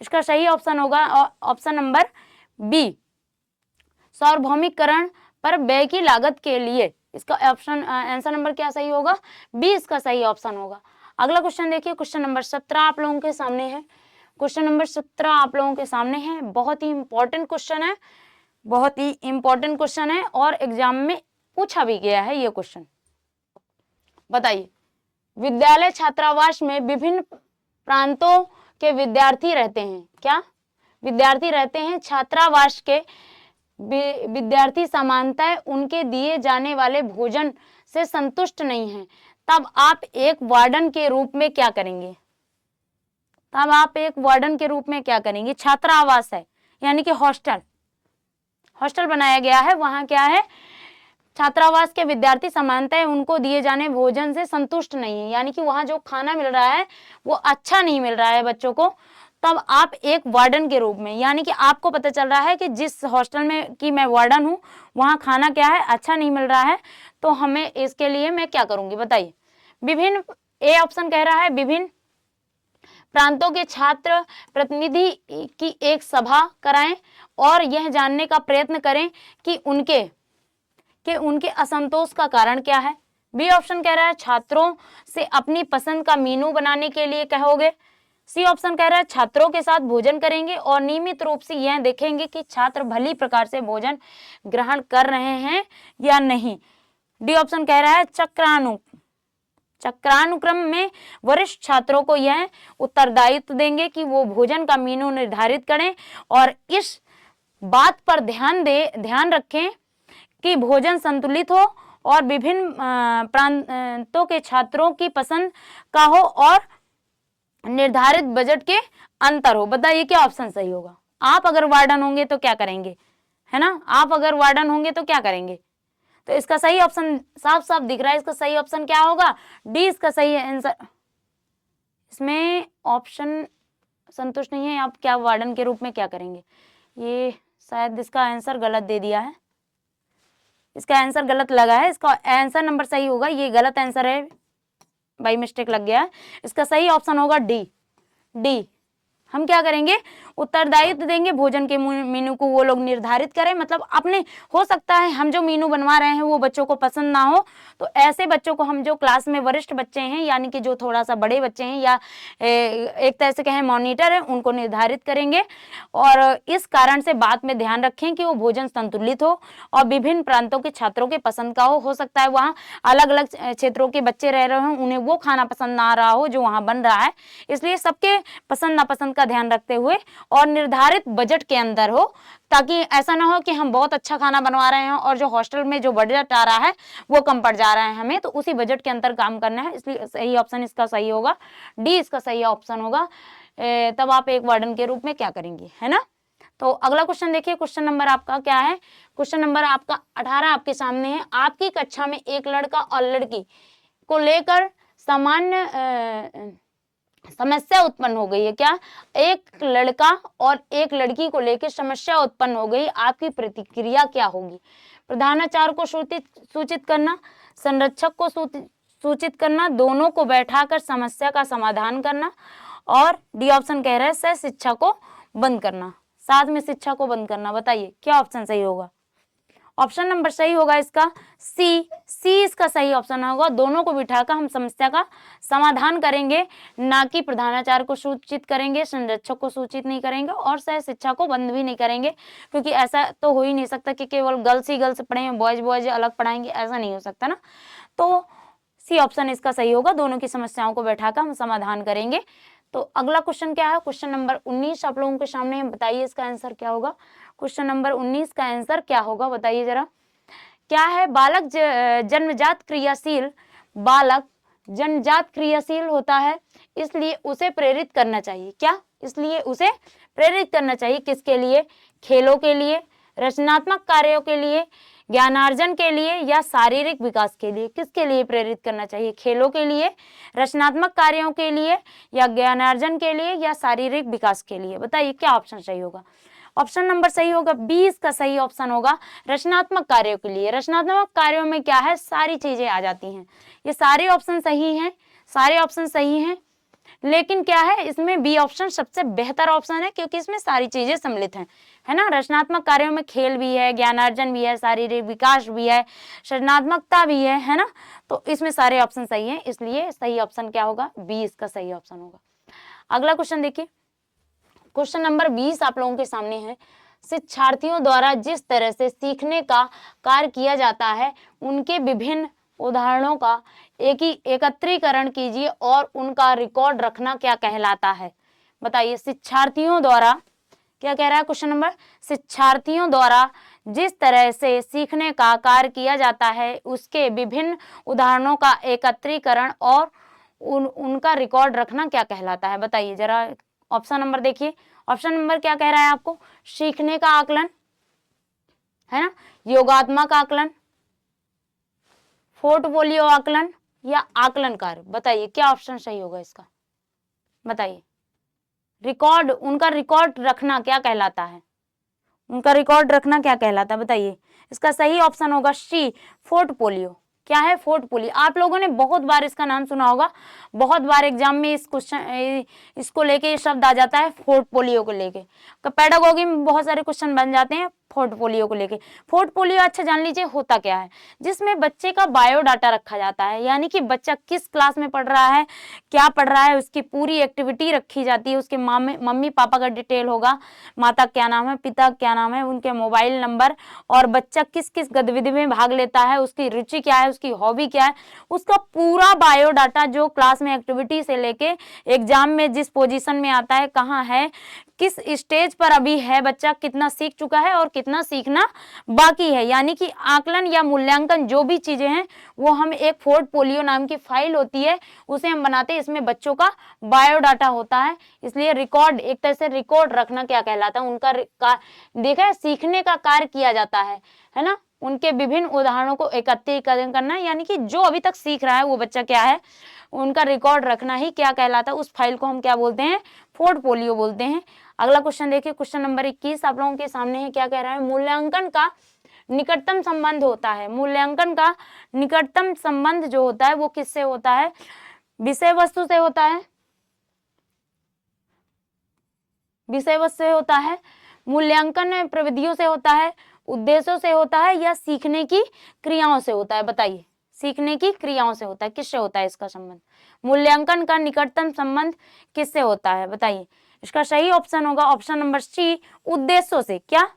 इसका सही ऑप्शन होगा ऑप्शन नंबर बी, सार्वभौमिकरण पर व्यय की लागत के लिए। इसका ऑप्शन आंसर नंबर क्या सही होगा? बी, इसका सही ऑप्शन होगा। अगला क्वेश्चन देखिए, क्वेश्चन नंबर 17 आप लोगों के सामने है। क्वेश्चन नंबर 17 आप लोगों के सामने है, बहुत ही इंपॉर्टेंट क्वेश्चन है, बहुत ही इंपॉर्टेंट क्वेश्चन है और एग्जाम में पूछा भी गया है ये क्वेश्चन। बताइए, विद्यालय छात्रावास में विभिन्न प्रांतों के विद्यार्थी रहते हैं। क्या विद्यार्थी रहते हैं? छात्रावास के विद्यार्थी सामान्यतः उनके दिए जाने वाले भोजन से संतुष्ट नहीं हैं। तब आप एक वार्डन के रूप में क्या करेंगे? तब आप एक वार्डन के रूप में क्या करेंगे? छात्रावास है यानी कि हॉस्टल बनाया गया है, वहां क्या है, छात्रावास के विद्यार्थी सामान्यतः उनको दिए जाने भोजन से संतुष्ट नहीं है, यानी कि वहां जो खाना मिल रहा है वो अच्छा नहीं मिल रहा है बच्चों को। तब आप एक वार्डन के रूप में, यानी कि आपको पता चल रहा है कि जिस हॉस्टल में कि मैं वार्डन हूँ वहाँ खाना क्या है, अच्छा नहीं मिल रहा है, तो हमें इसके लिए मैं क्या करूँगी? बताइए। विभिन्न, ए ऑप्शन कह रहा है विभिन्न प्रांतों के छात्र प्रतिनिधि की एक सभा कराएं और यह जानने का प्रयत्न करें कि उनके असंतोष का कारण क्या है। बी ऑप्शन कह रहा है छात्रों से अपनी पसंद का मेनू बनाने के लिए कहोगे। सी ऑप्शन कह रहा है छात्रों के साथ भोजन करेंगे और नियमित रूप से यह देखेंगे कि छात्र भली प्रकार से भोजन ग्रहण कर रहे हैं या नहीं। डी ऑप्शन कह रहा है चक्रानुक्रम में वरिष्ठ छात्रों को यह उत्तरदायित्व देंगे कि वो भोजन का मेनू निर्धारित करें और इस बात पर ध्यान रखें कि भोजन संतुलित हो और विभिन्न प्रांतों के छात्रों की पसंद का हो और निर्धारित बजट के अंतर हो। बताइए क्या ऑप्शन सही होगा? आप अगर वार्डन होंगे तो क्या करेंगे, है ना, आप अगर वार्डन होंगे तो क्या करेंगे? तो इसका सही ऑप्शन साफ साफ दिख रहा है, इसका सही ऑप्शन क्या होगा? डी इसका सही आंसर। इसमें ऑप्शन संतुष्ट नहीं है, आप क्या वार्डन के रूप में क्या करेंगे? ये शायद इसका आंसर गलत दे दिया है, इसका आंसर गलत लगा है, इसका आंसर नंबर सही होगा, ये गलत आंसर है, बाई मिस्टेक लग गया है। इसका सही ऑप्शन होगा डी। हम क्या करेंगे? उत्तरदायित्व देंगे, भोजन के मेनू को वो लोग निर्धारित करें। मतलब अपने, हो सकता है हम जो मेनू बनवा रहे हैं वो बच्चों को पसंद ना हो, तो ऐसे बच्चों को हम जो क्लास में वरिष्ठ बच्चे हैं, यानी कि जो थोड़ा सा बड़े बच्चे हैं या एक तरह से कहें मॉनिटर है, उनको निर्धारित करेंगे। और इस कारण से बात में ध्यान रखें कि वो भोजन संतुलित हो और विभिन्न प्रांतों के छात्रों के पसंद का हो सकता है वहाँ अलग अलग क्षेत्रों के बच्चे रह रहे हों, उन्हें वो खाना पसंद ना आ रहा हो जो वहाँ बन रहा है, इसलिए सबके पसंद नापसंद का ध्यान रखते हुए और निर्धारित बजट के अंदर हो, ताकि ऐसा ना हो कि हम बहुत अच्छा खाना बनवा रहे हैं और जो हॉस्टल में जो बजट आ रहा है वो कम पड़ जा रहा है हमें, तो उसी बजट के अंदर काम करना है। इसलिए सही ऑप्शन इसका सही होगा, डी इसका सही ऑप्शन होगा। तब आप एक वार्डन के रूप में क्या करेंगे, है ना। तो अगला क्वेश्चन देखिए, क्वेश्चन नंबर आपका क्या है, क्वेश्चन नंबर आपका 18 आपके सामने है। आपकी कक्षा में एक लड़का और लड़की को लेकर सामान्य समस्या उत्पन्न हो गई है। क्या, एक लड़का और एक लड़की को लेकर समस्या उत्पन्न हो गई, आपकी प्रतिक्रिया क्या होगी। प्रधानाचार्य को सूचित करना, संरक्षक को सूचित करना, दोनों को बैठाकर समस्या का समाधान करना, और डी ऑप्शन कह रहा है सह शिक्षा को बंद करना, साथ में शिक्षा को बंद करना। बताइए क्या ऑप्शन सही होगा। ऑप्शन नंबर सही होगा इसका सी इसका सही ऑप्शन होगा। दोनों को बिठाकर हम समस्या का समाधान करेंगे, ना कि प्रधानाचार्य को सूचित करेंगे, संरक्षक को सूचित नहीं करेंगे और सह शिक्षा को बंद भी नहीं करेंगे, क्योंकि ऐसा तो हो ही नहीं सकता कि केवल गर्ल्स ही गर्ल्स पढ़ें, बॉयज अलग पढ़ाएंगे, ऐसा नहीं हो सकता ना। तो सी ऑप्शन इसका सही होगा, दोनों की समस्याओं को बैठाकर हम समाधान करेंगे। तो अगला क्वेश्चन क्या है, क्वेश्चन नंबर 19 आप लोगों के सामने है। बताइए इसका आंसर क्या होगा। क्वेश्चन नंबर 19 का आंसर क्या होगा, बताइए जरा। क्या है, बालक जन्मजात क्रियाशील, बालक जन्मजात क्रियाशील होता है, इसलिए उसे प्रेरित करना चाहिए। क्या, इसलिए उसे प्रेरित करना चाहिए, किसके लिए, खेलों के लिए, रचनात्मक कार्यों के लिए, ज्ञानार्जन के लिए या शारीरिक विकास के लिए। किसके लिए प्रेरित करना चाहिए, खेलों के लिए, रचनात्मक कार्यों के लिए या ज्ञानार्जन के लिए या शारीरिक विकास के लिए। बताइए क्या ऑप्शन सही होगा। ऑप्शन नंबर सही होगा बी इसका सही ऑप्शन होगा, रचनात्मक कार्यों के लिए। रचनात्मक कार्यों में क्या है, सारी चीजें आ जाती हैं। ये सारे ऑप्शन सही हैं, सारे ऑप्शन सही हैं, लेकिन क्या है, इसमें बी ऑप्शन सबसे बेहतर ऑप्शन है, क्योंकि इसमें सारी चीजें सम्मिलित हैं, है ना। रचनात्मक कार्यों में खेल भी है, ज्ञानार्जन भी है, शारीरिक विकास भी है, सृजनात्मकता भी है ना। तो इसमें सारे ऑप्शन सही हैं, इसलिए सही ऑप्शन क्या होगा, बी इसका सही ऑप्शन होगा। अगला क्वेश्चन देखिए, क्वेश्चन नंबर 20 आप लोगों के सामने है। शिक्षार्थियों द्वारा जिस तरह से सीखने का कार्य किया जाता है, उनके विभिन्न उदाहरणों का एकत्रीकरण कीजिए और उनका रिकॉर्ड रखना क्या कहलाता है। बताइए, शिक्षार्थियों द्वारा, क्या कह रहा है क्वेश्चन नंबर, शिक्षार्थियों द्वारा जिस तरह से सीखने का कार्य किया जाता है, उसके विभिन्न उदाहरणों का एकत्रीकरण और उनका रिकॉर्ड रखना क्या कहलाता है। बताइए जरा, ऑप्शन नंबर देखिए, ऑप्शन नंबर क्या कह रहा है आपको, सीखने का आकलन, है ना, योगात्मक आकलन, पोर्टफोलियो आकलन या आकलन कार्य। बताइए क्या ऑप्शन सही होगा इसका, बताइए। रिकॉर्ड, उनका रिकॉर्ड रखना क्या कहलाता है, उनका रिकॉर्ड रखना क्या कहलाता है। बताइए, इसका सही ऑप्शन होगा सी, पोर्टफोलियो। क्या है, पोर्टफोलियो। आप लोगों ने बहुत बार इसका नाम सुना होगा, बहुत बार एग्जाम में इस क्वेश्चन इसको लेके ये शब्द आ जाता है, पोर्टफोलियो को लेके। पेडागोगी में बहुत सारे क्वेश्चन बन जाते हैं पोर्टफोलियो को लेके। पोर्टफोलियो अच्छा जान लीजिए होता क्या है, जिसमें बच्चे का बायोडाटा रखा जाता है, यानी कि बच्चा किस क्लास में पढ़ रहा है, क्या पढ़ रहा है, उसकी पूरी एक्टिविटी रखी जाती है। उसके मम्मी पापा का डिटेल होगा, माता क्या नाम है, पिता क्या नाम है, उनके मोबाइल नंबर, और बच्चा किस किस गतिविधि में भाग लेता है, उसकी रुचि क्या है, उसकी हॉबी क्या है, उसका पूरा बायोडाटा जो क्लास में एक्टिविटी से लेके एग्जाम में जिस पोजीशन में आता है, कहाँ है, किस स्टेज पर अभी है बच्चा, कितना सीख चुका है और कितना सीखना बाकी है, यानी कि आकलन या मूल्यांकन जो भी चीजें हैं वो हम एक पोर्टफोलियो नाम की फाइल होती है उसे हम बनाते हैं, इसमें बच्चों का बायोडाटा होता है। इसलिए रिकॉर्ड, एक तरह से रिकॉर्ड रखना क्या कहलाता है, उनका देखा है, सीखने का कार्य किया जाता है ना, उनके विभिन्न उदाहरणों को एकत्रीकरण करना, यानी कि जो अभी तक सीख रहा है वो बच्चा क्या है, उनका रिकॉर्ड रखना ही क्या कहलाता है, उस फाइल को हम क्या बोलते हैं, पोर्टफोलियो बोलते हैं। अगला क्वेश्चन देखिए, क्वेश्चन नंबर 21 आप लोगों के सामने है। क्या कह रहा है, मूल्यांकन का निकटतम संबंध होता है। मूल्यांकन का निकटतम संबंध जो होता है वो किससे होता है, विषय वस्तु से होता है, विषय वस्तु से होता है, मूल्यांकन प्रविधियों से होता है, उद्देश्यों से होता है, या सीखने की क्रियाओं से होता है? बताइए, सीखने की क्रियाओं से होता है, किससे होता है इसका संबंध? मूल्यांकन का निकटतम संबंध किससे होता है? बताइए। इसका सही ऑप्शन होगा ऑप्शन नंबर सी, उद्देश्यों से। क्या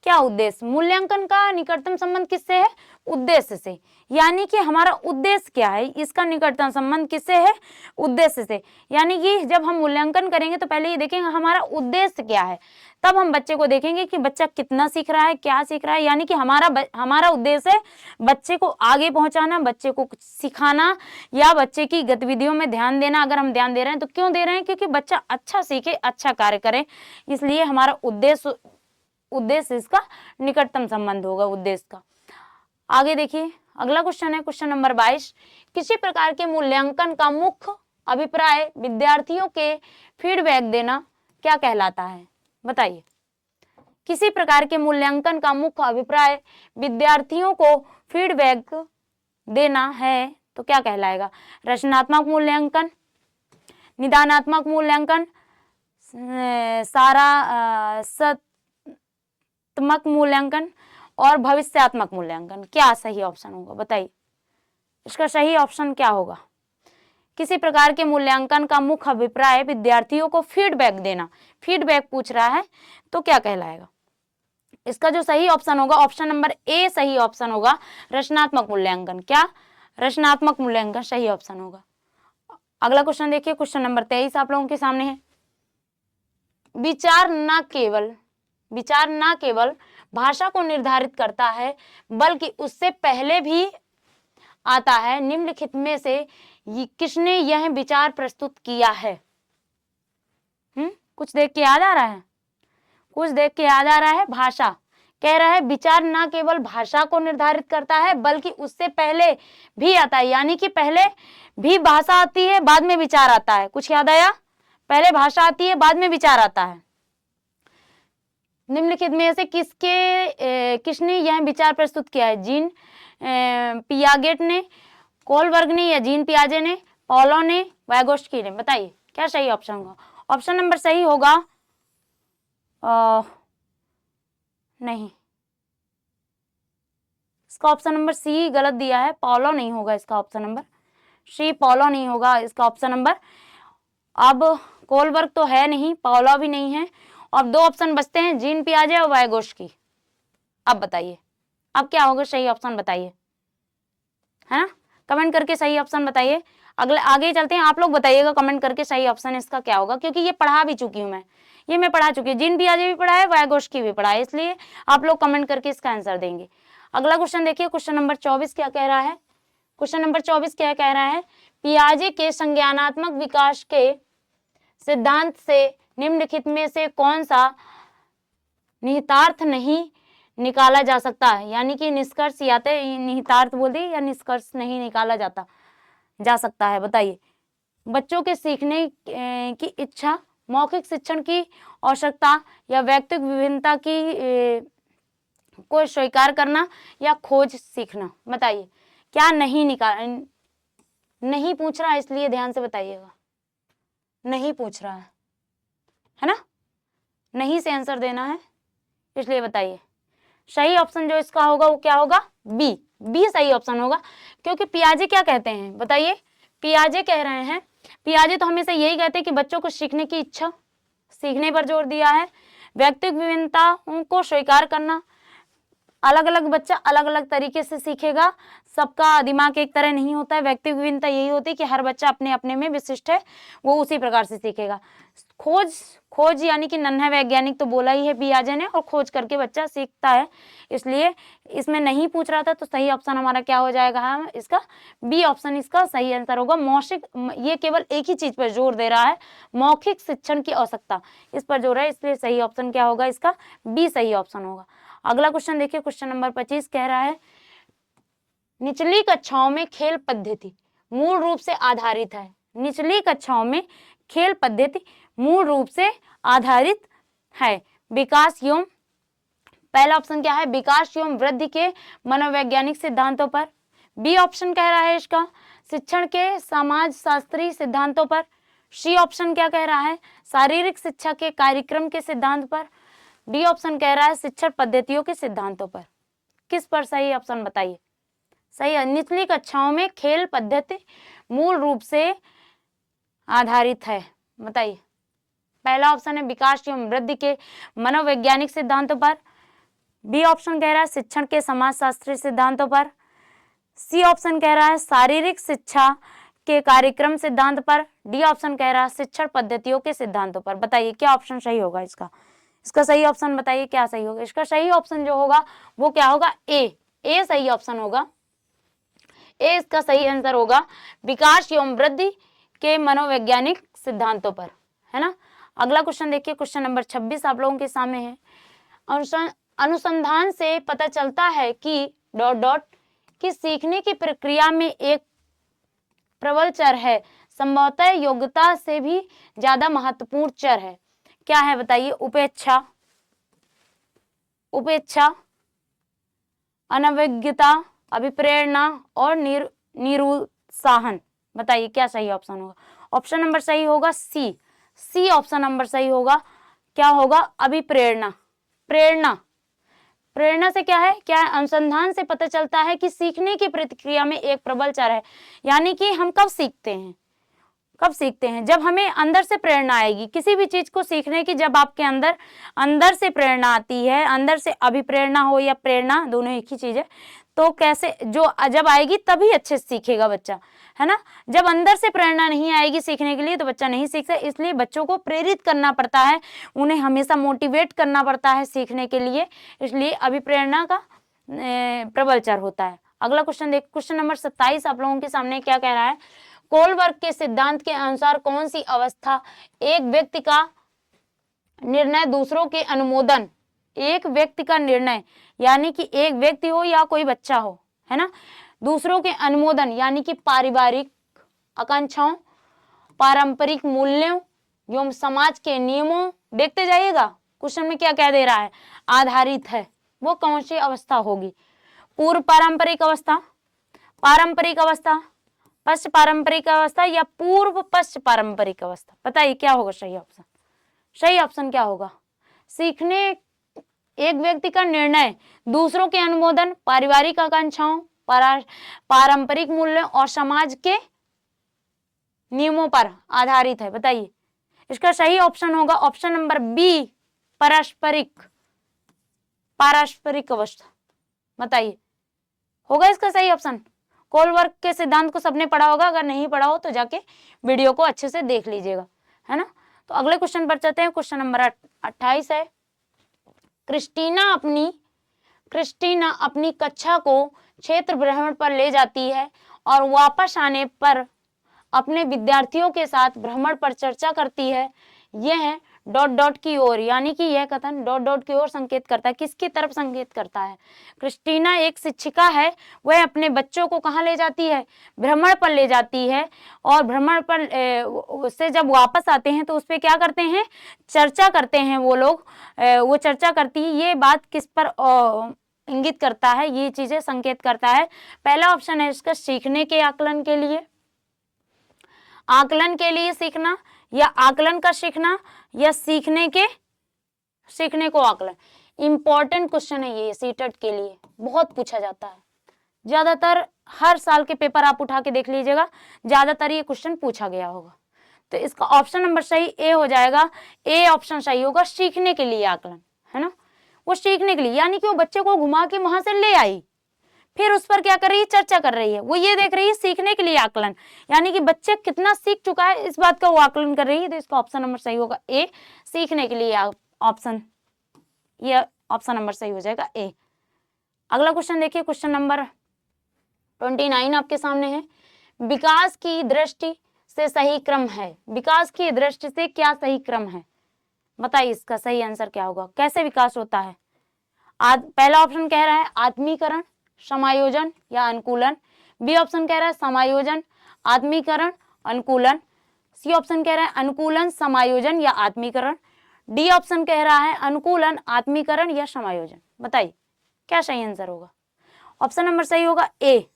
क्या उद्देश्य? मूल्यांकन का निकटतम संबंध किससे है? उद्देश्य से। यानी कि हमारा उद्देश्य क्या है, इसका निकटतम संबंध किससे है? उद्देश्य से। यानी कि जब हम मूल्यांकन करेंगे तो पहले ये देखेंगे हमारा उद्देश्य क्या है, तब हम बच्चे को देखेंगे कि बच्चा कितना सीख रहा है, क्या सीख रहा है। यानी कि हमारा उद्देश्य है बच्चे को आगे पहुंचाना, बच्चे को कुछ सिखाना, या बच्चे की गतिविधियों में ध्यान देना। अगर हम ध्यान दे रहे हैं तो क्यों दे रहे हैं? क्योंकि बच्चा अच्छा सीखे, अच्छा कार्य करे, इसलिए हमारा उद्देश्य इसका निकटतम संबंध होगा, उद्देश्य का। आगे देखिए, अगला क्वेश्चन है क्वेश्चन नंबर 22। किसी प्रकार के मूल्यांकन का मुख्य अभिप्राय विद्यार्थियों के फीडबैक देना क्या कहलाता है? बताइए। किसी प्रकार के मूल्यांकन का मुख्य अभिप्राय विद्यार्थियों को फीडबैक देना है तो क्या कहलाएगा? रचनात्मक मूल्यांकन, निदानात्मक मूल्यांकन, सारात्मक मूल्यांकन और भविष्यात्मक मूल्यांकन। क्या सही ऑप्शन होगा? बताइए। इसका सही ऑप्शन क्या होगा? किसी प्रकार के मूल्यांकन का मुख्य अभिप्राय विद्यार्थियों को फीडबैक देना, फीडबैक पूछ रहा है तो क्या कहलाएगा? इसका जो सही ऑप्शन होगा ऑप्शन नंबर ए सही ऑप्शन होगा, रचनात्मक मूल्यांकन। क्या? रचनात्मक मूल्यांकन सही ऑप्शन होगा। अगला क्वेश्चन देखिए, क्वेश्चन नंबर 23 आप लोगों के सामने है। विचार न केवल भाषा को निर्धारित करता है बल्कि उससे पहले भी आता है। निम्नलिखित में से किसने यह विचार प्रस्तुत किया है? कुछ देख के याद आ रहा है? कुछ देख के याद आ रहा है? भाषा कह रहा है विचार न केवल भाषा को निर्धारित करता है बल्कि उससे पहले भी आता है। यानी कि पहले भी भाषा आती है, बाद में विचार आता है। कुछ याद आया? पहले भाषा आती है, बाद में विचार आता है। निम्नलिखित में से किसने यह विचार प्रस्तुत किया है? जीन पियागेट ने, कोलबर्ग ने, या जीन पियाजे ने, पॉलो ने, वाइगोस्की ने? बताइए क्या सही ऑप्शन होगा? ऑप्शन नंबर सही होगा नहीं, इसका ऑप्शन नंबर सी गलत दिया है, पॉलो नहीं होगा इसका ऑप्शन नंबर सी, पॉलो नहीं होगा इसका ऑप्शन नंबर। अब कोलबर्ग तो है नहीं, पॉलो भी नहीं है, अब दो ऑप्शन बचते हैं, जीन पियाजे और वाइगोस्की। अब बताइए, अब क्या होगा सही ऑप्शन? बताइए, है ना? कमेंट करके सही ऑप्शन बताइए। आगे चलते हैं, आप लोग बताइएगा कमेंट करके सही ऑप्शन इसका क्या होगा, क्योंकि ये पढ़ा भी चुकी हूं मैं पढ़ा चुकी हूँ, जीन पियाजे भी पढ़ा है, वाइगोस्की भी पढ़ा है, इसलिए आप लोग कमेंट करके इसका आंसर देंगे। अगला क्वेश्चन देखिए, क्वेश्चन नंबर 24 क्या कह रहा है? क्वेश्चन नंबर 24 क्या कह रहा है? पियाजे के संज्ञानात्मक विकास के सिद्धांत से निम्नलिखित में से कौन सा निहितार्थ नहीं निकाला जा सकता है? यानी कि निष्कर्ष या तो निहितार्थ बोल दिए, या निष्कर्ष नहीं निकाला जा सकता है। बताइए। बच्चों के सीखने की इच्छा, मौखिक शिक्षण की आवश्यकता, या व्यक्तिगत विभिन्नता को स्वीकार करना, या खोज सीखना? बताइए। क्या नहीं पूछ रहा है, इसलिए ध्यान से बताइएगा। नहीं पूछ रहा है ना? नहीं से आंसर देना है, इसलिए बताइए। सही ऑप्शन जो इसका होगा वो क्या होगा? बी सही ऑप्शन होगा, क्योंकि पियाजे क्या कहते हैं? बताइए। पियाजे कह रहे हैं, पियाजे तो हमेशा यही कहते हैं कि बच्चों को सीखने की इच्छा, सीखने पर जोर दिया है, व्यक्तिगत विभिन्नताओं को स्वीकार करना, अलग अलग बच्चा अलग अलग तरीके से सीखेगा, सबका दिमाग एक तरह नहीं होता है। व्यक्तिगत विभिन्नता यही होती है कि हर बच्चा अपने अपने में विशिष्ट है, वो उसी प्रकार से सीखेगा। खोज यानी कि नन्हा वैज्ञानिक तो बोला ही है पियाजे ने, और खोज करके बच्चा सीखता है, इसलिए इसमें नहीं पूछ रहा था, तो सही ऑप्शन हमारा क्या हो जाएगा? इसका बी ऑप्शन इसका सही आंसर होगा। ये केवल एक ही चीज पर जोर दे रहा है, मौखिक शिक्षण की आवश्यकता, इस पर जोर है, इसलिए सही ऑप्शन क्या होगा? इसका बी सही ऑप्शन होगा। अगला क्वेश्चन देखिए, क्वेश्चन नंबर 25 कह रहा है निचली कक्षाओं में खेल पद्धति मूल रूप से आधारित है। निचली कक्षाओं में खेल पद्धति मूल रूप से आधारित है विकास एवं, पहला ऑप्शन क्या है? विकास एवं वृद्धि के मनोवैज्ञानिक सिद्धांतों पर। बी ऑप्शन कह रहा है इसका शिक्षण के समाज शास्त्रीय सिद्धांतों पर। सी ऑप्शन क्या कह रहा है, शारीरिक शिक्षा के कार्यक्रम के सिद्धांत पर। डी ऑप्शन कह रहा है शिक्षण पद्धतियों के सिद्धांतों पर। किस पर सही ऑप्शन बताइए। सही है, निचली कक्षाओं में खेल पद्धति मूल रूप से आधारित है। बताइए। पहला ऑप्शन है विकास एवं वृद्धि के मनोवैज्ञानिक सिद्धांतों पर। बी ऑप्शन कह रहा है शिक्षण के समाजशास्त्री सिद्धांतों पर। सी ऑप्शन कह रहा है शारीरिक शिक्षा के कार्यक्रम सिद्धांत पर। डी ऑप्शन कह रहा है शिक्षण पद्धतियों के सिद्धांतों पर। बताइए क्या ऑप्शन सही होगा इसका। इसका सही ऑप्शन बताइए क्या सही होगा। इसका सही ऑप्शन जो होगा वो क्या होगा, ए सही ऑप्शन होगा। ए इसका सही आंसर होगा, विकास एवं वृद्धि के मनोवैज्ञानिक सिद्धांतों पर, है ना। अगला क्वेश्चन देखिए, क्वेश्चन नंबर 26 आप लोगों के सामने है। अनुसंधान से पता चलता है कि ... कि सीखने की प्रक्रिया में एक प्रबल चर है, संभवतः योग्यता से भी ज्यादा महत्वपूर्ण चर है। क्या है बताइए। उपेक्षा, अनभिज्ञता, अभिप्रेरणा और निरुत्साहन। बताइए क्या सही ऑप्शन होगा। ऑप्शन नंबर सही होगा सी ऑप्शन नंबर सही होगा। क्या होगा, अभिप्रेरणा। प्रेरणा से क्या है, अनुसंधान से पता चलता है कि सीखने की प्रक्रिया में एक प्रबल चर है। यानी कि हम कब सीखते हैं, जब हमें अंदर से प्रेरणा आएगी किसी भी चीज को सीखने की। जब आपके अंदर से प्रेरणा आती है, अंदर से अभिप्रेरणा हो या प्रेरणा, दोनों एक ही चीज है, तो कैसे जब आएगी तभी अच्छे से सीखेगा बच्चा, है ना। जब अंदर से प्रेरणा नहीं आएगी सीखने के लिए तो बच्चा नहीं सीखता। इसलिए बच्चों को प्रेरित करना पड़ता है, उन्हें हमेशा मोटिवेट करना पड़ता है सीखने के लिए। इसलिए अभिप्रेरणा का प्रबल चर होता है। अगला क्वेश्चन देख, क्वेश्चन नंबर 27 आप लोगों के सामने क्या कह रहा है। कोलबर्ग के सिद्धांत के अनुसार कौन सी अवस्था एक व्यक्ति का निर्णय दूसरों के अनुमोदन, एक व्यक्ति का निर्णय यानी कि एक व्यक्ति हो या कोई बच्चा हो, है ना, दूसरों के अनुमोदन यानी कि पारिवारिक आकांक्षाओं, पारंपरिक मूल्यों एवं समाज के नियमों, देखते जाइएगा क्वेश्चन में क्या क्या दे रहा है, आधारित है, वो कौन सी अवस्था होगी। पूर्व पारंपरिक अवस्था, पारंपरिक अवस्था, पश्च पारंपरिक अवस्था या पूर्व पश्च पारंपरिक अवस्था। बताइए क्या होगा सही ऑप्शन। सही ऑप्शन क्या होगा, सीखने एक व्यक्ति का निर्णय दूसरों के अनुमोदन, पारिवारिक आकांक्षाओं, पारंपरिक मूल्यों और समाज के नियमों पर आधारित है। बताइए इसका सही ऑप्शन होगा ऑप्शन नंबर बी, पारस्परिक अवस्था। बताइए होगा इसका सही ऑप्शन। कोलबर्ग के सिद्धांत को सबने पढ़ा होगा, अगर नहीं पढ़ा हो तो जाके वीडियो को अच्छे से देख लीजिएगा, है ना। तो अगले क्वेश्चन पर चलते हैं, क्वेश्चन नंबर 28 है। क्रिस्टीना अपनी कक्षा को क्षेत्र भ्रमण पर ले जाती है और वापस आने पर अपने विद्यार्थियों के साथ भ्रमण पर चर्चा करती है। यह ... की ओर, यानी कि यह कथन ... की ओर संकेत करता है। किसकी तरफ संकेत करता है। क्रिस्टीना एक शिक्षिका है, वह अपने बच्चों को कहाँ ले जाती है, भ्रमण पर ले जाती है, और भ्रमण पर से जब वापस आते हैं तो उस पर क्या करते हैं, चर्चा करते हैं वो लोग, वो चर्चा करती है। ये बात किस पर इंगित करता है, ये चीजें संकेत करता है। पहला ऑप्शन है इसका सीखने के आकलन के लिए, आकलन के लिए सीखना, या आकलन का सीखना, या सीखने को आकलन। इंपॉर्टेंट क्वेश्चन है ये, सीटेट के लिए बहुत पूछा जाता है। ज्यादातर हर साल के पेपर आप उठा के देख लीजिएगा, ज्यादातर ये क्वेश्चन पूछा गया होगा। तो इसका ऑप्शन नंबर सही ए हो जाएगा। ए ऑप्शन सही होगा, सीखने के लिए आकलन, है ना। वो सीखने के लिए यानी कि वो बच्चे को घुमा के वहां से ले आई, फिर उस पर क्या कर रही है, चर्चा कर रही है। वो ये देख रही है सीखने के लिए आकलन, यानी कि बच्चे कितना सीख चुका है इस बात का वो आकलन कर रही है। तो इसका ऑप्शन नंबर सही होगा ए, सीखने के लिए ऑप्शन, ये ऑप्शन नंबर सही हो जाएगा ए। अगला क्वेश्चन देखिए, क्वेश्चन नंबर 29 आपके सामने है। विकास की दृष्टि से सही क्रम है, विकास की दृष्टि से क्या सही क्रम है। बताइए इसका सही आंसर क्या होगा, कैसे विकास होता है। पहला ऑप्शन कह रहा है आत्मीकरण, समायोजन या अनुकूलन। बी ऑप्शन कह रहा है समायोजन, आत्मीकरण, अनुकूलन। सी ऑप्शन कह रहा है अनुकूलन, समायोजन या आत्मीकरण। डी ऑप्शन कह रहा है अनुकूलन, आत्मीकरण या समायोजन। बताइए क्या सही आंसर होगा। ऑप्शन नंबर सही होगा ए,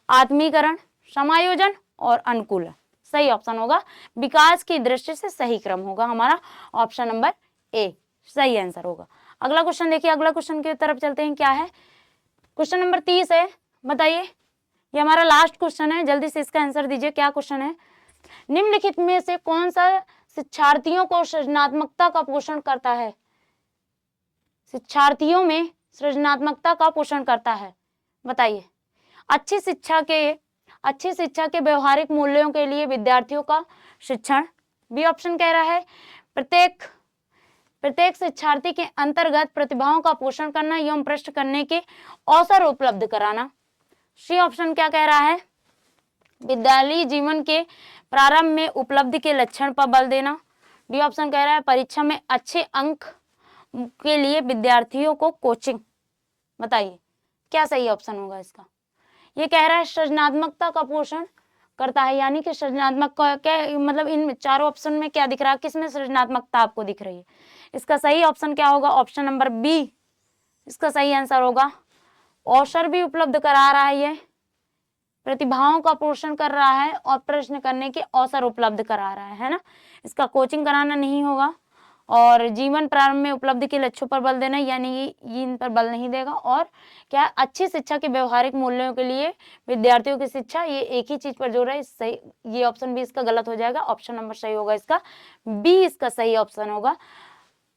आत्मीकरण, समायोजन और अनुकूलन। सही ऑप्शन होगा, विकास की दृष्टि से सही क्रम होगा हमारा ऑप्शन नंबर ए सही आंसर होगा। अगला क्वेश्चन देखिए, अगला क्वेश्चन की तरफ चलते हैं। क्या है क्वेश्चन नंबर 30 है, बताइए, ये हमारा लास्ट क्वेश्चन है, जल्दी से इसका आंसर दीजिए। क्या क्वेश्चन है, निम्नलिखित में से कौन सा शिक्षार्थियों को सृजनात्मकता का पोषण करता है? शिक्षार्थियों में सृजनात्मकता का पोषण करता है, बताइए। अच्छी शिक्षा के व्यवहारिक मूल्यों के लिए विद्यार्थियों का शिक्षण, बी ऑप्शन कह रहा है प्रत्येक शिक्षार्थी के अंतर्गत प्रतिभाओं का पोषण करना एवं प्रश्न करने के अवसर उपलब्ध कराना, सी ऑप्शन क्या कह रहा है, विद्यालयी जीवन के प्रारंभ में उपलब्धि के लक्षण पर बल देना, डी ऑप्शन कह रहा है परीक्षा में अच्छे अंक के लिए विद्यार्थियों को कोचिंग। बताइए क्या सही ऑप्शन होगा इसका। ये कह रहा है सृजनात्मकता का पोषण करता है, यानी कि सृजनात्मक क्या मतलब इन चारों ऑप्शन में क्या दिख रहा है, किसमें सृजनात्मकता आपको दिख रही है? इसका सही ऑप्शन क्या होगा, ऑप्शन नंबर बी इसका सही आंसर होगा। अवसर भी उपलब्ध करा रहा है, ये प्रतिभाओं का पोषण कर रहा है और प्रश्न करने के अवसर उपलब्ध करा रहा है ना। इसका कोचिंग कराना नहीं होगा। और जीवन प्रारंभ में उपलब्धि के लक्ष्यों पर बल देना, यानी ये इन पर बल नहीं देगा। और क्या अच्छी शिक्षा के व्यवहारिक मूल्यों के लिए विद्यार्थियों की शिक्षा, ये एक ही चीज पर जोड़ रहा है। सही, ये ऑप्शन भी इसका गलत हो जाएगा। ऑप्शन नंबर सही होगा इसका बी, इसका सही ऑप्शन होगा।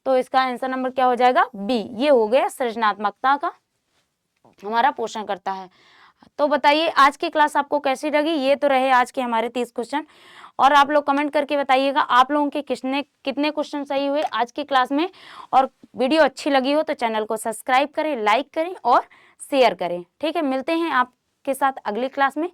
तो इसका आंसर नंबर क्या हो जाएगा, बी। ये हो गया सृजनात्मकता का हमारा पोषण करता है। तो बताइए आज की क्लास आपको कैसी लगी। ये तो रहे आज के हमारे 30 क्वेश्चन, और आप लोग कमेंट करके बताइएगा आप लोगों के कितने क्वेश्चन सही हुए आज की क्लास में। और वीडियो अच्छी लगी हो तो चैनल को सब्सक्राइब करें, लाइक करें और शेयर करें। ठीक है, मिलते हैं आपके साथ अगली क्लास में।